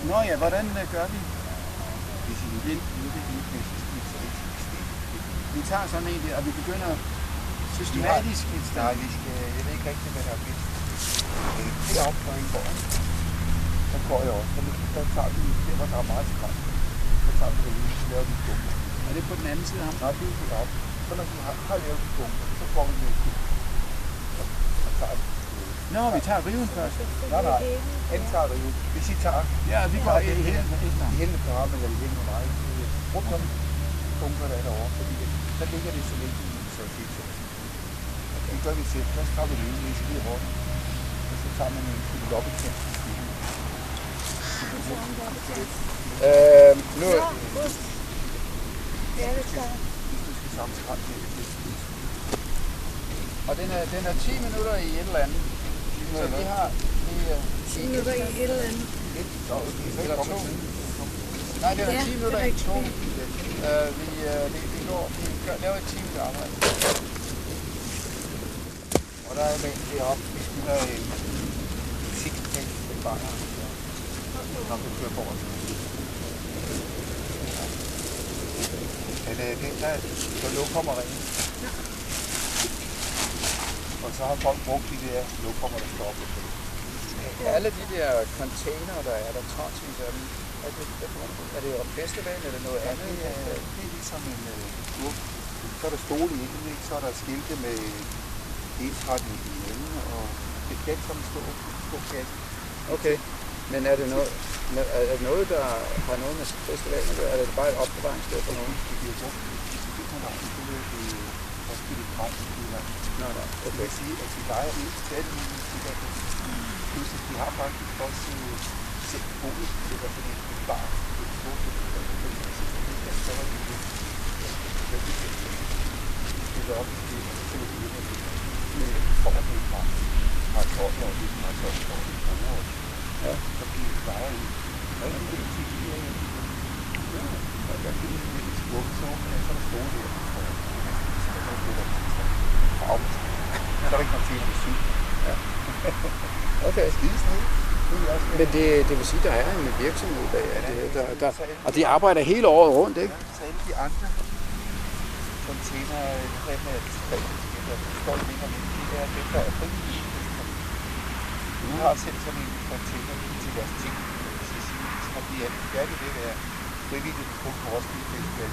Nå ja, hvordan gør vi? Vi tager sådan en der, og vi begynder systematisk et sted. Nej, jeg ved ikke rigtig, hvad der er bedst. Deroppe på en gård, så går jeg også. Der tager vi, hvor der er meget skræk. Så tager vi det lige, så laver vi et bunker. Er det på den anden side af ham? Nej, det er deroppe. Så når vi har lavet et bunker, så går vi med et så tager vi. Nå, vi tager riven først. Nej. Han tager riven. Hvis I tager... Ja, vi går i hele på ham, eller i hele med mig. Rundt om bunker, der er derovre, fordi der ligger det så længe i så helt så. Det gør vi selv. Først tager vi riven, hvis vi er hårdt. Og så tager man en loppekant. Nu... Ja, det skal. Hvis du skal samle skrald til. Og den er 10 minutter i et eller andet. Så vi har... 10 minutter i et eller andet. Eller 2. Nej, det er 10 minutter i 2. Vi laver et team til arbejde. Og der er en deroppe, vi spiller en musikfest med banger. Når vi kører på os. Men der lokummer rent. Og så har folk brugt de der lokummer, der står op. Alle de der container, der er der tonsvis af dem. Er det orkesterdalen, eller noget andet? Det er ligesom en klub. Så er der stole i den, så er der skilte med ensretning i enden, og det er som en stor kasse. Okay. Men er det noget, der har noget med festivalen at gøre? Er det bare et opbevaringssted for nogen? Det bliver brugt i København, det er det Roskilde Festival. Nå, Det vil sige, at de leger ud til alle mulige pludselig, de har faktisk også selv boet, det var sådan en bar, et stort så var det stillet op i det, og så var det med fordel fra 12 år, det fra 12 år, det fra år. Ja, så bliver det leger ud. Og det er det, de er og der er lidt skubbe, så er der store der, og så er det der farve. Så er der ikke noget til at syg. Ja. Okay. Skidesned. Men det vil sige, at der er en virksomhed bag det, og de arbejder hele året rundt, ikke? Så alle de andre container, der står længere med, det er dem, der er frivillige. Nu har selv sådan en container til deres ting. Så når de er færdige ved at være frivillige på Post-Roskilde Festival,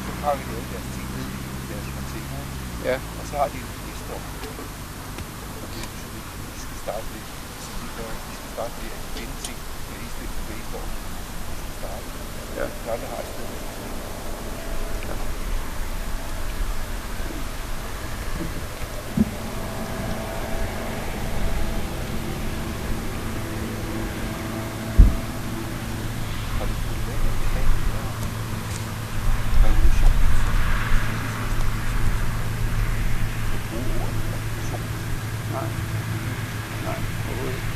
så pakker de alle deres ting ned i deres container. Ja. Og så har de en næste år. Og det er ligesom, de skal starte lidt. De skal starte med at finde ting til næste år. De skal starte. Ja. Der er det har et sted. Ja. Har du fulgt med i det her revolution? Nej. Nej, overhovedet ikke.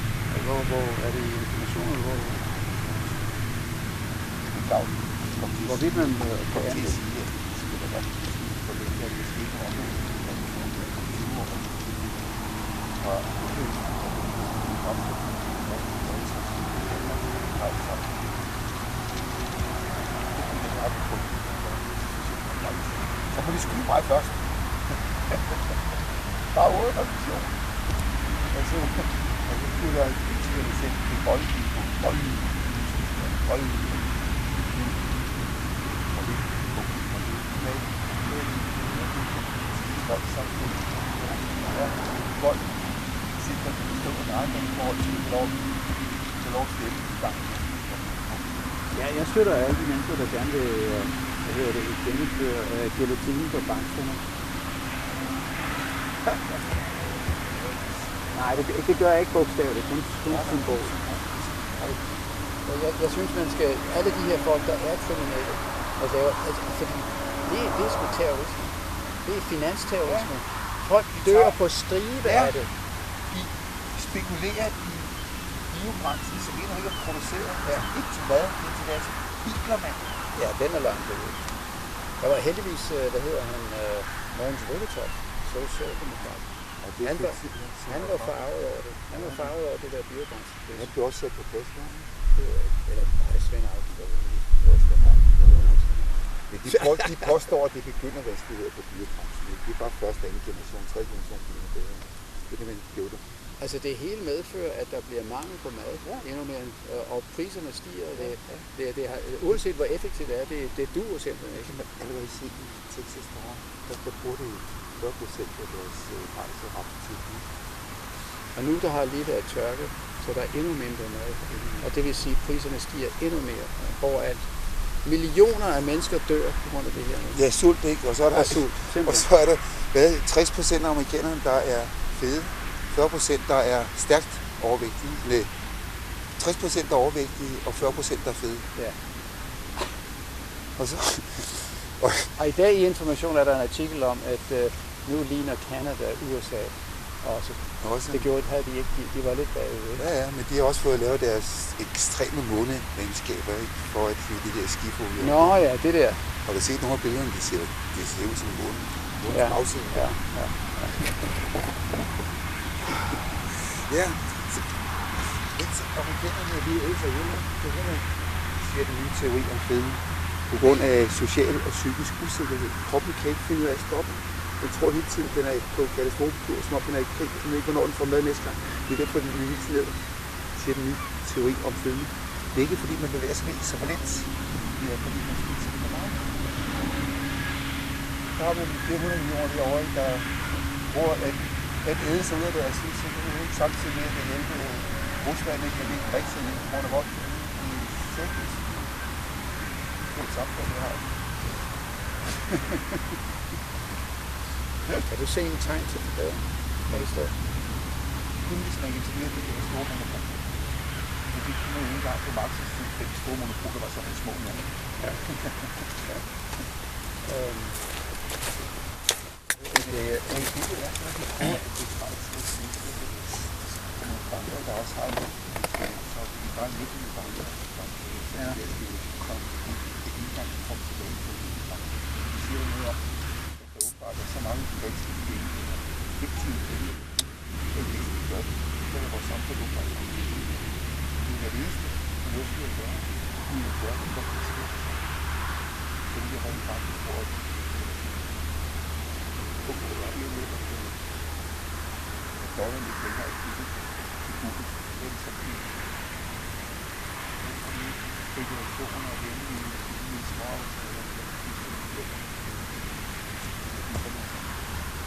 Hvor er det informationer, hvor hvorvidt man kan anvende? Så må de skyde mig først. Bare 8 revision. Og så skulle jeg sætte det bolden. Ja, jeg støtter alle de mennesker, der gerne vil gennemføre gelatine på banksterne. Nej, det gør jeg ikke bogstaveligt, kun symbol. Jeg synes, man skal, alle de her folk, der er kriminelle, fordi det er sgu terrorisme. Det er finansterrorisme. Folk dør på stribe af det. De spekulerer i biobrændsen, som endnu ikke er produceret. Ja. Ikke til mad, men til deres biler, mand. Ja, den er langt ude. Der var heldigvis, Mogens Lykketoft, socialdemokrat. Han var farvet over det. Han var farvet over det der biobrændsen. Han blev også sat på plads, var han? Eller bare Svend Augsburg. De påstår, at det begynder vanskeligheder på biobrændsen. Det er bare første, anden generation, tredje generation. Det er det, man gjorde. Altså det hele medfører, at der bliver mangel på mad, endnu mere, og priserne stiger. Det har, uanset hvor effektivt det er, det duer simpelthen ikke. Allerede set i Texas, der bruger det 40% af deres rejser ret til nu. Og nu der har lige været tørke, så der er endnu mindre mad. Og det vil sige, at priserne stiger endnu mere overalt. Millioner af mennesker dør på grund af det her. Ja, sult, ikke? Og så er der, og så er der 60% af amerikanerne, der er fede. 40% der er stærkt overvægtige. Nej, 60% der er overvægtige, og 40% der er fede. Ja. Og så... Og i dag i Information er der en artikel om, at nu ligner Canada USA også. Det havde de ikke. De var lidt bagud. Ja, men de har også fået lavet deres ekstreme månelandskaber, for at de der skifolie. Nå ja, det der. Har du set nogle af billederne? Det ser ud som månen. Ja. Bagsiden. Ja. Ja, så amerikanerne lige ældre hjemme, det her siger den nye teori om fedme. På grund af social og psykisk usikkerhed. Kroppen kan ikke finde ud af at stoppe. Den tror hele tiden, den er på katastrofekur, som om den er i krig. Den ved ikke, hvornår den får mad næste gang. Det er derfor, den bliver hele tiden ned, siger den nye teori om fedme. Det er ikke fordi, man bevæger sig så for lidt. Det er fordi, man spiser for meget. Der har vi 400 millioner derovre, der tror, at æde så ud af det, så det er jo ikke samtidig med, at det hjælper Rusland ikke kan ikke rigtig sådan på grund af vold i sækkens. Det er et samfund, det har. Kan du se en tegn til forbedring? Hvad det står? Kun hvis man etablerer det der store monopol. Men det kunne man jo ikke engang på Marx's tid, at de store monopoler var sådan små nogle. Ja. Det er en lille værk, der er det faktisk at sige, at nogle banker, der også har noget, så vi bare lidt i banker, som er det indgang kom tilbage til det banker. Det siger noget om, at der åbenbart er så mange danske penge, eller fiktive penge, at det ikke gør det, så er vores samfund åbenbart. Det er det eneste, fornuftige at gøre, i at gøre det, der sker. Så det er rent faktisk for os. Børnene ikke længere i kigget i Google. Det er sådan en regulationer og venlige småaftaler.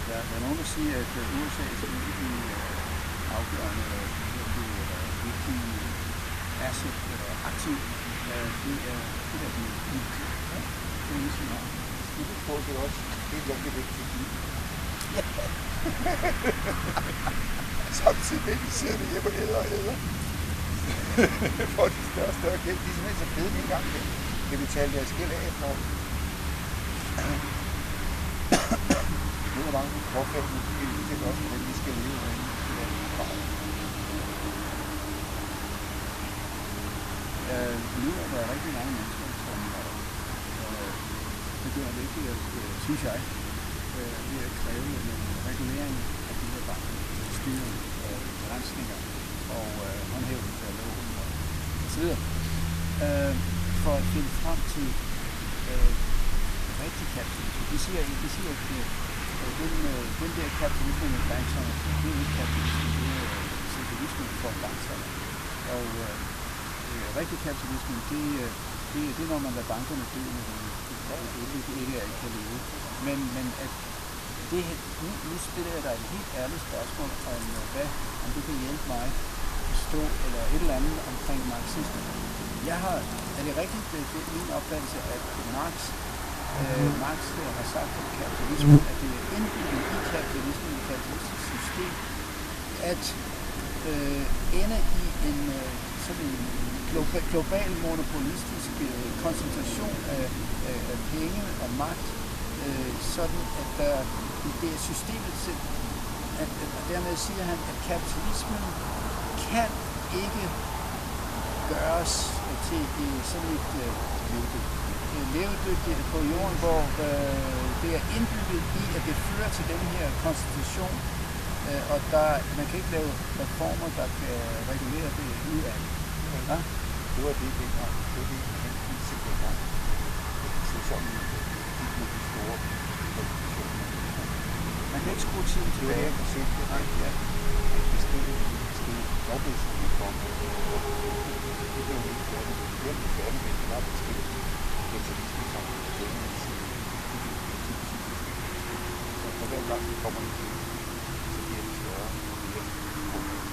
Der er nogen, der siger, at USA's egentlige afgørende eller vigtige asset eller aktiv, det er det der militær. Det er ligesom her. Det er fortsat også helt rigtig vigtigt. Samtidig med, at de sidder med hjemme og æder. For de større gæld, de er simpelthen så fede en gang med. Kan betale deres gæld af efter år. Nu er mange påfældende, de kan udtænke også, hvordan de skal leve af Nu er der rigtig mange mennesker, som begynder virkelig at, synes jeg, ved at kræve en regulering af de her banker, styring og begrænsninger og håndhævelse af loven og så videre, for at finde frem til rigtig kapitalisme. De siger at den der kapitalisme med bankerne, det er ikke kapitalisme, det er socialisme for bankerne. Og rigtig kapitalisme, det er når man lader bankerne dø, ikke kan leve. Men at det, nu stiller jeg dig et helt ærligt spørgsmål om du kan hjælpe mig at forstå eller et eller andet omkring marxisme. Er det rigtigt, det er min opfattelse, at Marx har sagt om kapitalisme, at det er indbygget i kapitalismen, i kapitalistisk system, at ende i en sådan en global monopolistisk koncentration af penge og magt, sådan at det er systemet selv, at dermed siger han, at kapitalismen kan ikke gøres til sådan et levedygtigt på jorden, hvor det er indbygget i, at det fører til den her konstitution, og man kan ikke lave reformer, der kan regulere det ud af det. Ja? Det var det dengang. Det var det, han fik dengang. Så sådan de store konstitutioner. Man kan ikke skrue tiden tilbage. Ja, forsøgte det. Ja. Han bestillede dobbeltskolen for det. Det blev ikke færdigt. Det blev færdigt, men det var bestilt. Kapitalismen som så for hver gang vi kommer ind til, så bliver det større.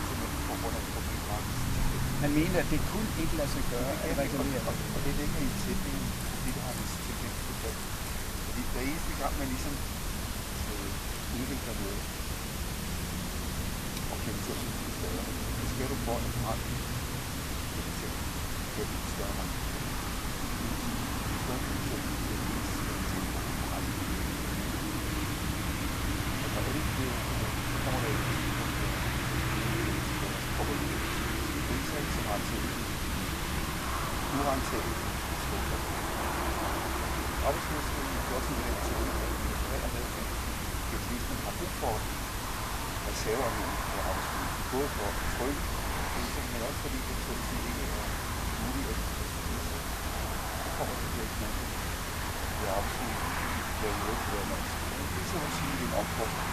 Simpelthen på grund af problemet. Han mener, at det kun ikke lader sig gøre at regulere. Og det ligger i sætningen, det der har vi tilfældigt fortalt. Fordi hver eneste gang man ligesom udvikler noget, og kan til at blive større, så skal du få en forandring, kan blive større. Og når det ikke bliver, så kommer der ikke som har til urentabelt stoffer. Arbejdsløsheden er også en del til at med, at kapitalismen har brug for reserver af arbejdsløsheden, både for at trykke ting, men også fordi det ikke er muligt at løse. Så kommer det til at knække ved arbejdsløsheden, der er noget til at være det er så at sige en omkostning.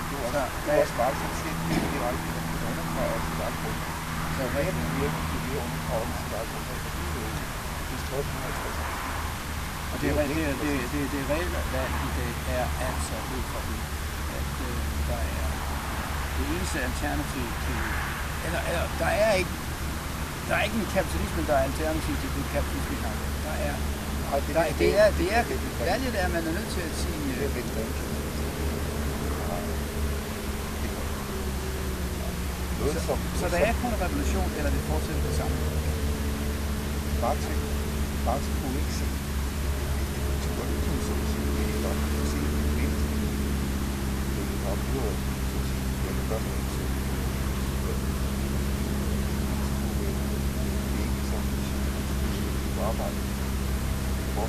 Det er også meget sådan set direkte undergraver sit eget grund. Så reglen virker til det undergraver sit eget grund. Det er 1350. Og det reelle valg i dag er altså ud fra det, at der er det eneste alternativ til, eller der er ikke en kapitalisme, der er alternativ til det kapitalisme, der er. Det er valget, er man er nødt til at sige. Så der er kun en revolution, eller det fortsætter det samme? Marx kunne ikke se kulturen, så at sige, det er godt at se mennesket. Det er oplevet, så at sige, jeg kan gøre noget til. Det er ikke sådan, at du arbejder. Hvor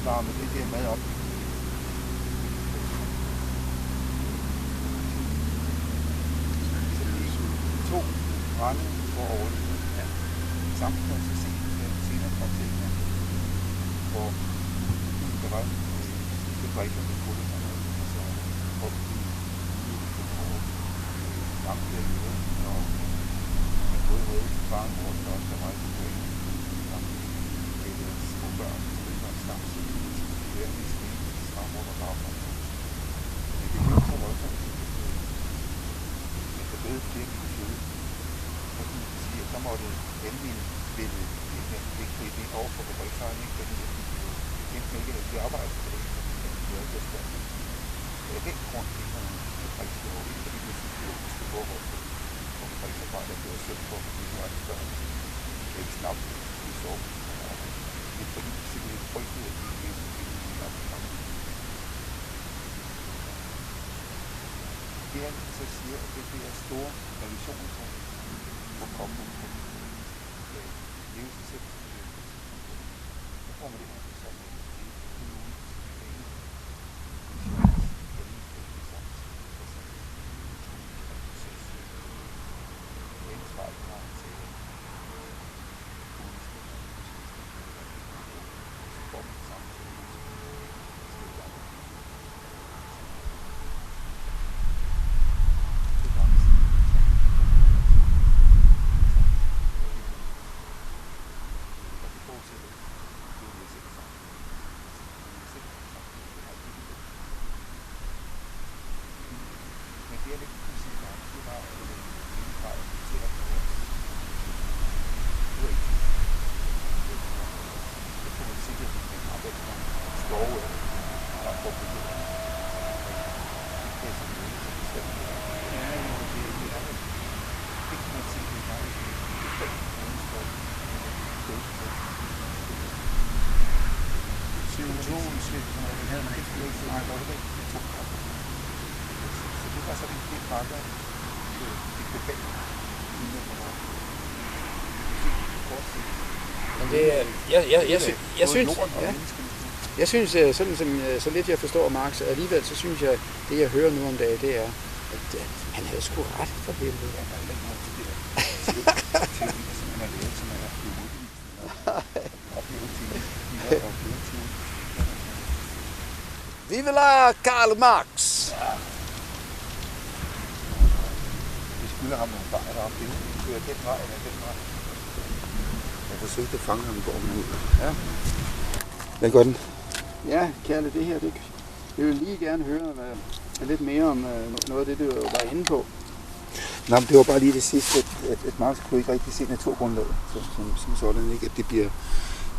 varme det der mad op. To brænde for overlevelse. Ja. Samtidig så senere kom til her, hvor der var det brækker med kulde og noget, og så folk langt der i noget, og man både havde faren og også der var ikke på en det er små børn, der er stamsigt. Det er lige sådan en strammer og bagfra. Men det er så voldsomt. Men der døde flere i fjøde. Så kan man sige, at så måtte almenvælde ikke gribe ind over for fabriksejeren, ikke? Fordi det er ikke at de arbejder på det. Det er ikke at spørge. Det er den grund til, at man fabrikslov ikke, fordi det er psykologiske forhold for fabriksarbejder, det er sødt for, at de har det børn. Det er ikke snabt, det er sjovt. Det er fordi, det er frygteligt, at de er det er, så siger, at det bliver store revisioner, som må komme ud på leve sig selv. Så får man det her som Jeg synes, sådan som så lidt jeg forstår Marx, alligevel så synes jeg, det jeg hører nu om dagen, det er, at han havde sgu ret for helvede. Vive la Karl Marx! Vi skylder ham nogle fejl om det. Kører den vej eller den vej. Jeg forsøgte at fange ham i går ud. Ja. Hvad gør den? Ja, Kalle, det her, det vil lige gerne høre lidt mere om noget af det, du var inde på. Nå, men det var bare lige det sidste, at Marx kunne ikke rigtig se naturgrundlaget, som sådan, ikke? At det bliver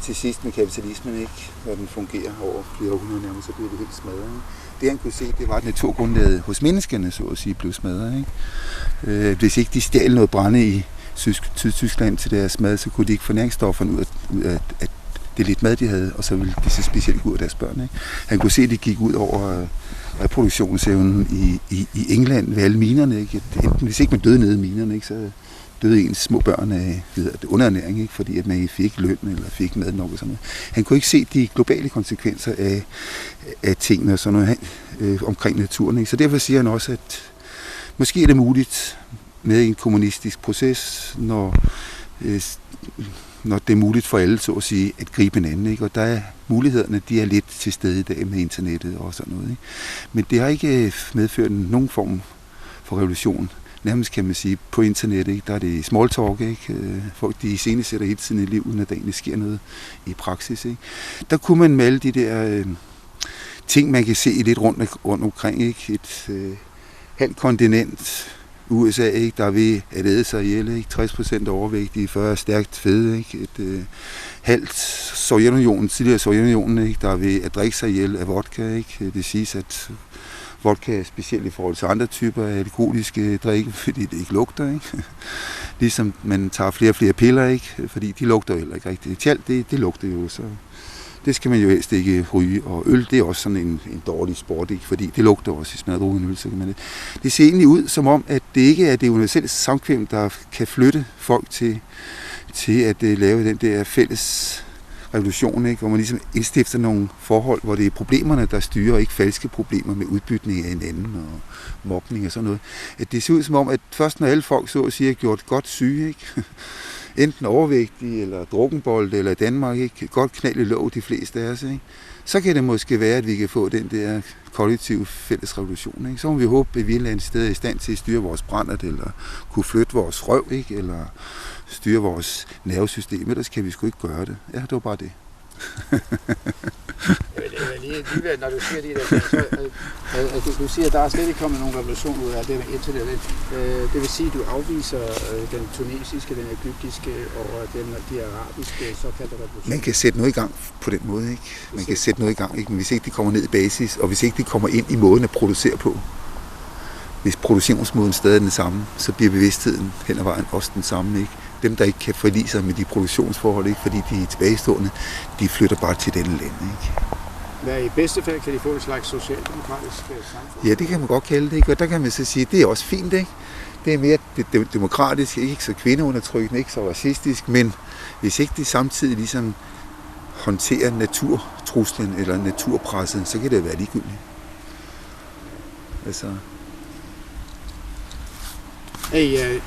til sidst med kapitalismen, ikke? Når den fungerer over flere århundreder nærmest, så bliver det helt smadret, ikke? Det han kunne se, det var, at naturgrundlaget hos menneskene, så at sige, blev smadret, ikke? Hvis ikke de stjal noget brænde i Tyskland til deres mad, så kunne de ikke få næringsstofferne ud af det lidt mad, de havde, og så ville det så specielt gå ud af deres børn, ikke? Han kunne se, at det gik ud over reproduktionsevnen i England ved alle minerne, ikke? Enten, hvis ikke man døde nede i minerne, ikke, så døde ens små børn af underernæring, ikke? Fordi at man ikke fik løn eller fik mad nok og sådan noget. Han kunne ikke se de globale konsekvenser af tingene og sådan noget omkring naturen. Ikke? Så derfor siger han også, at måske er det muligt med en kommunistisk proces, når det er muligt for alle, så at sige, at gribe hinanden. Ikke? Og der er mulighederne, de er lidt til stede i dag med internettet og sådan noget. Ikke? Men det har ikke medført nogen form for revolution. Nærmest kan man sige, på internettet, ikke? Der er det small talk, ikke? Folk de iscenesætter hele tiden i liv, uden at der egentlig sker noget i praksis. Ikke? Der kunne man med alle de der ting, man kan se lidt rundt omkring, ikke? Et halvt kontinent, USA, ikke? Der er ved at æde sig ihjel, ikke? 60% overvægtige, 40% stærkt fede, ikke? Et halvt Sovjetunionen, tidligere Sovjetunionen, ikke? Der er ved at drikke sig ihjel af vodka, ikke? Det siges, at vodka er specielt i forhold til andre typer af alkoholiske drikke, fordi det ikke lugter, ikke? Ligesom man tager flere og flere piller, ikke? Fordi de lugter heller ikke rigtigt. Tjalt, det lugter jo, så det skal man jo helst ikke ryge. Og øl, det er også sådan en dårlig sport, ikke? Fordi det lugter også, hvis man har drukket en øl, så kan man det. Det ser egentlig ud som om, at det ikke er det universelle samkvem, der kan flytte folk til at lave den der fælles revolution, ikke? Hvor man ligesom indstifter nogle forhold, hvor det er problemerne, der styrer, og ikke falske problemer med udbytning af hinanden og mobning og sådan noget. At det ser ud som om, at først når alle folk så at sige har gjort godt syge, ikke? Enten overvægtige eller drukkenbolde eller i Danmark, ikke? Godt knald i låg de fleste af os, ikke? Så kan det måske være, at vi kan få den der kollektive fælles revolution, ikke? Så må vi håbe, at vi et eller andet sted er i stand til at styre vores brændert, eller kunne flytte vores røv, ikke? Eller styre vores nervesystem, ellers kan vi sgu ikke gøre det. Ja, det var bare det. Lige når du siger det der, du siger, at der er slet ikke kommet nogen revolution ud af det med internet. Det vil sige, at du afviser den tunesiske, den egyptiske og de arabiske såkaldte revolutioner. Man kan sætte noget i gang på den måde, ikke? Man kan sætte noget i gang, ikke? Men hvis ikke de kommer ned i basis, og hvis ikke de kommer ind i måden at producere på, hvis produktionsmåden stadig er den samme, så bliver bevidstheden hen ad vejen også den samme, ikke? Dem, der ikke kan forlige sig med de produktionsforhold, ikke? Fordi de er tilbagestående, de flytter bare til den land, ikke? Ja, i bedste fald kan de få et slags socialdemokratisk samfund. Ja, det kan man godt kalde det, ikke? Og der kan man så sige, at det er også fint, ikke? Det er mere demokratisk, ikke så kvindeundertrykkende, ikke så racistisk, men hvis ikke de samtidig ligesom håndterer naturtruslen eller naturpresset, så kan det være ligegyldigt. Altså. Hey,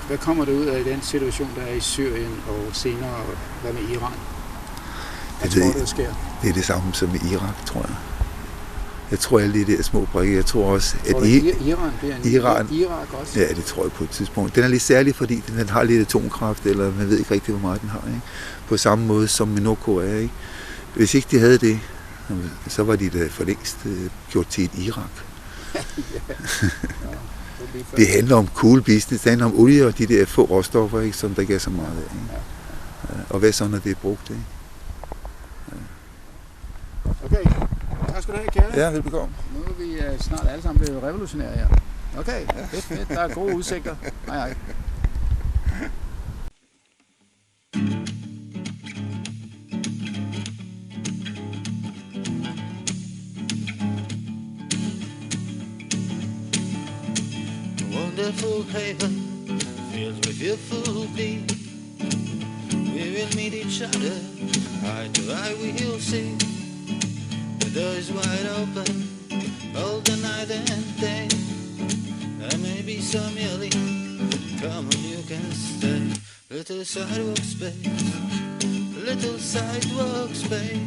hvad kommer der ud af den situation, der er i Syrien og senere, og hvad med Iran? Hvad tror du, der sker? Det er det samme som i Irak, tror jeg. Jeg tror alle de der små brikker. Jeg tror også, at Iran bliver en Irak også? Ja, det tror jeg på et tidspunkt. Den er lidt særlig, fordi den har lidt atomkraft, eller man ved ikke rigtig, hvor meget den har. Ikke? På samme måde som med Nordkorea. Ikke? Hvis ikke de havde det, så var de da for længst gjort til et Irak. Det handler om cool business, det handler om olie og de der få råstoffer, ikke, som der ikke er så meget af. Ikke? Og hvad så, når det er brugt? Ikke? Okay, tak skal du have, kære. Ja, velbekomme. Nu er vi snart alle sammen blevet revolutionære her. Okay, fedt. Der er gode udsigter. Hej. Wonderful haven, filled with fearful glee. We will meet each other, eye to eye we will see. The door is wide open, all the night and day. There may be some yelling, come on you can stay. Little sidewalk space, little sidewalk space.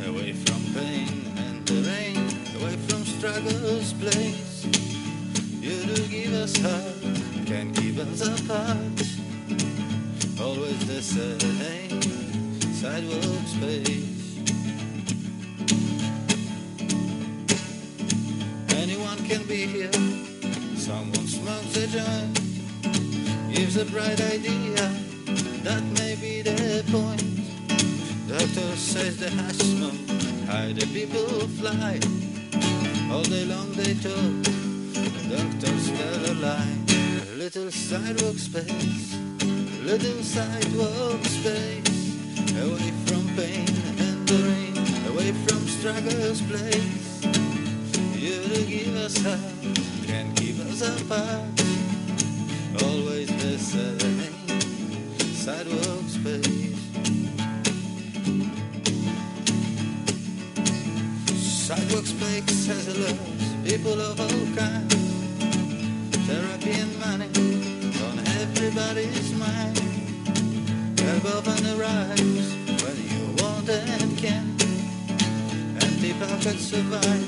Away from pain and the rain, away from struggle's place. You do give us heart, can keep us apart. Always the same, sidewalk space. Anyone can be here, someone smokes a joint, gives a bright idea, that may be the point. Doctor says the hash smoke, hide the people fly, all day long they talk. Doctors tell a lie. Little sidewalk space, little sidewalk space. Away from pain and the rain, away from struggle's place. You to give us help, can keep us apart. Always the same sidewalk space. Sidewalk space has a lot, people of all kinds. Therapy and money on everybody's mind. Above and arrives when you want and can. Empty pockets survive,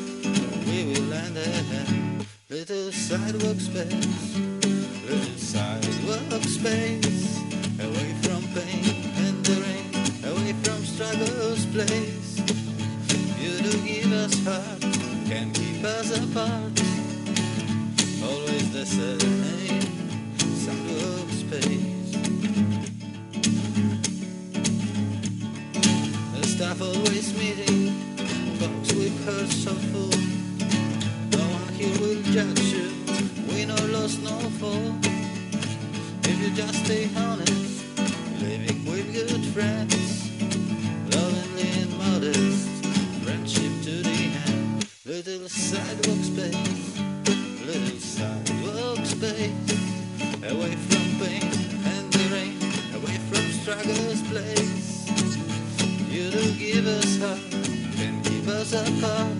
we will lend a hand. Little sidewalk space, little sidewalk space. Away from pain and the rain, away from struggle's place. You do give us heart, can keep us apart. Always the same sidewalk space. The staff always meeting, folks with hearts so full. No one here will judge you, win or loss, no fall. If you just stay honest, living with good friends, lovingly and modest, friendship to the end. Little sidewalk space, little sidewalk space. Away from pain and the rain, away from struggle's place. You do give us heart, can keep us apart.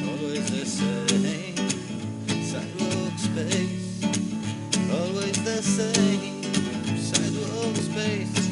Always the same sidewalk space. Always the same sidewalk space.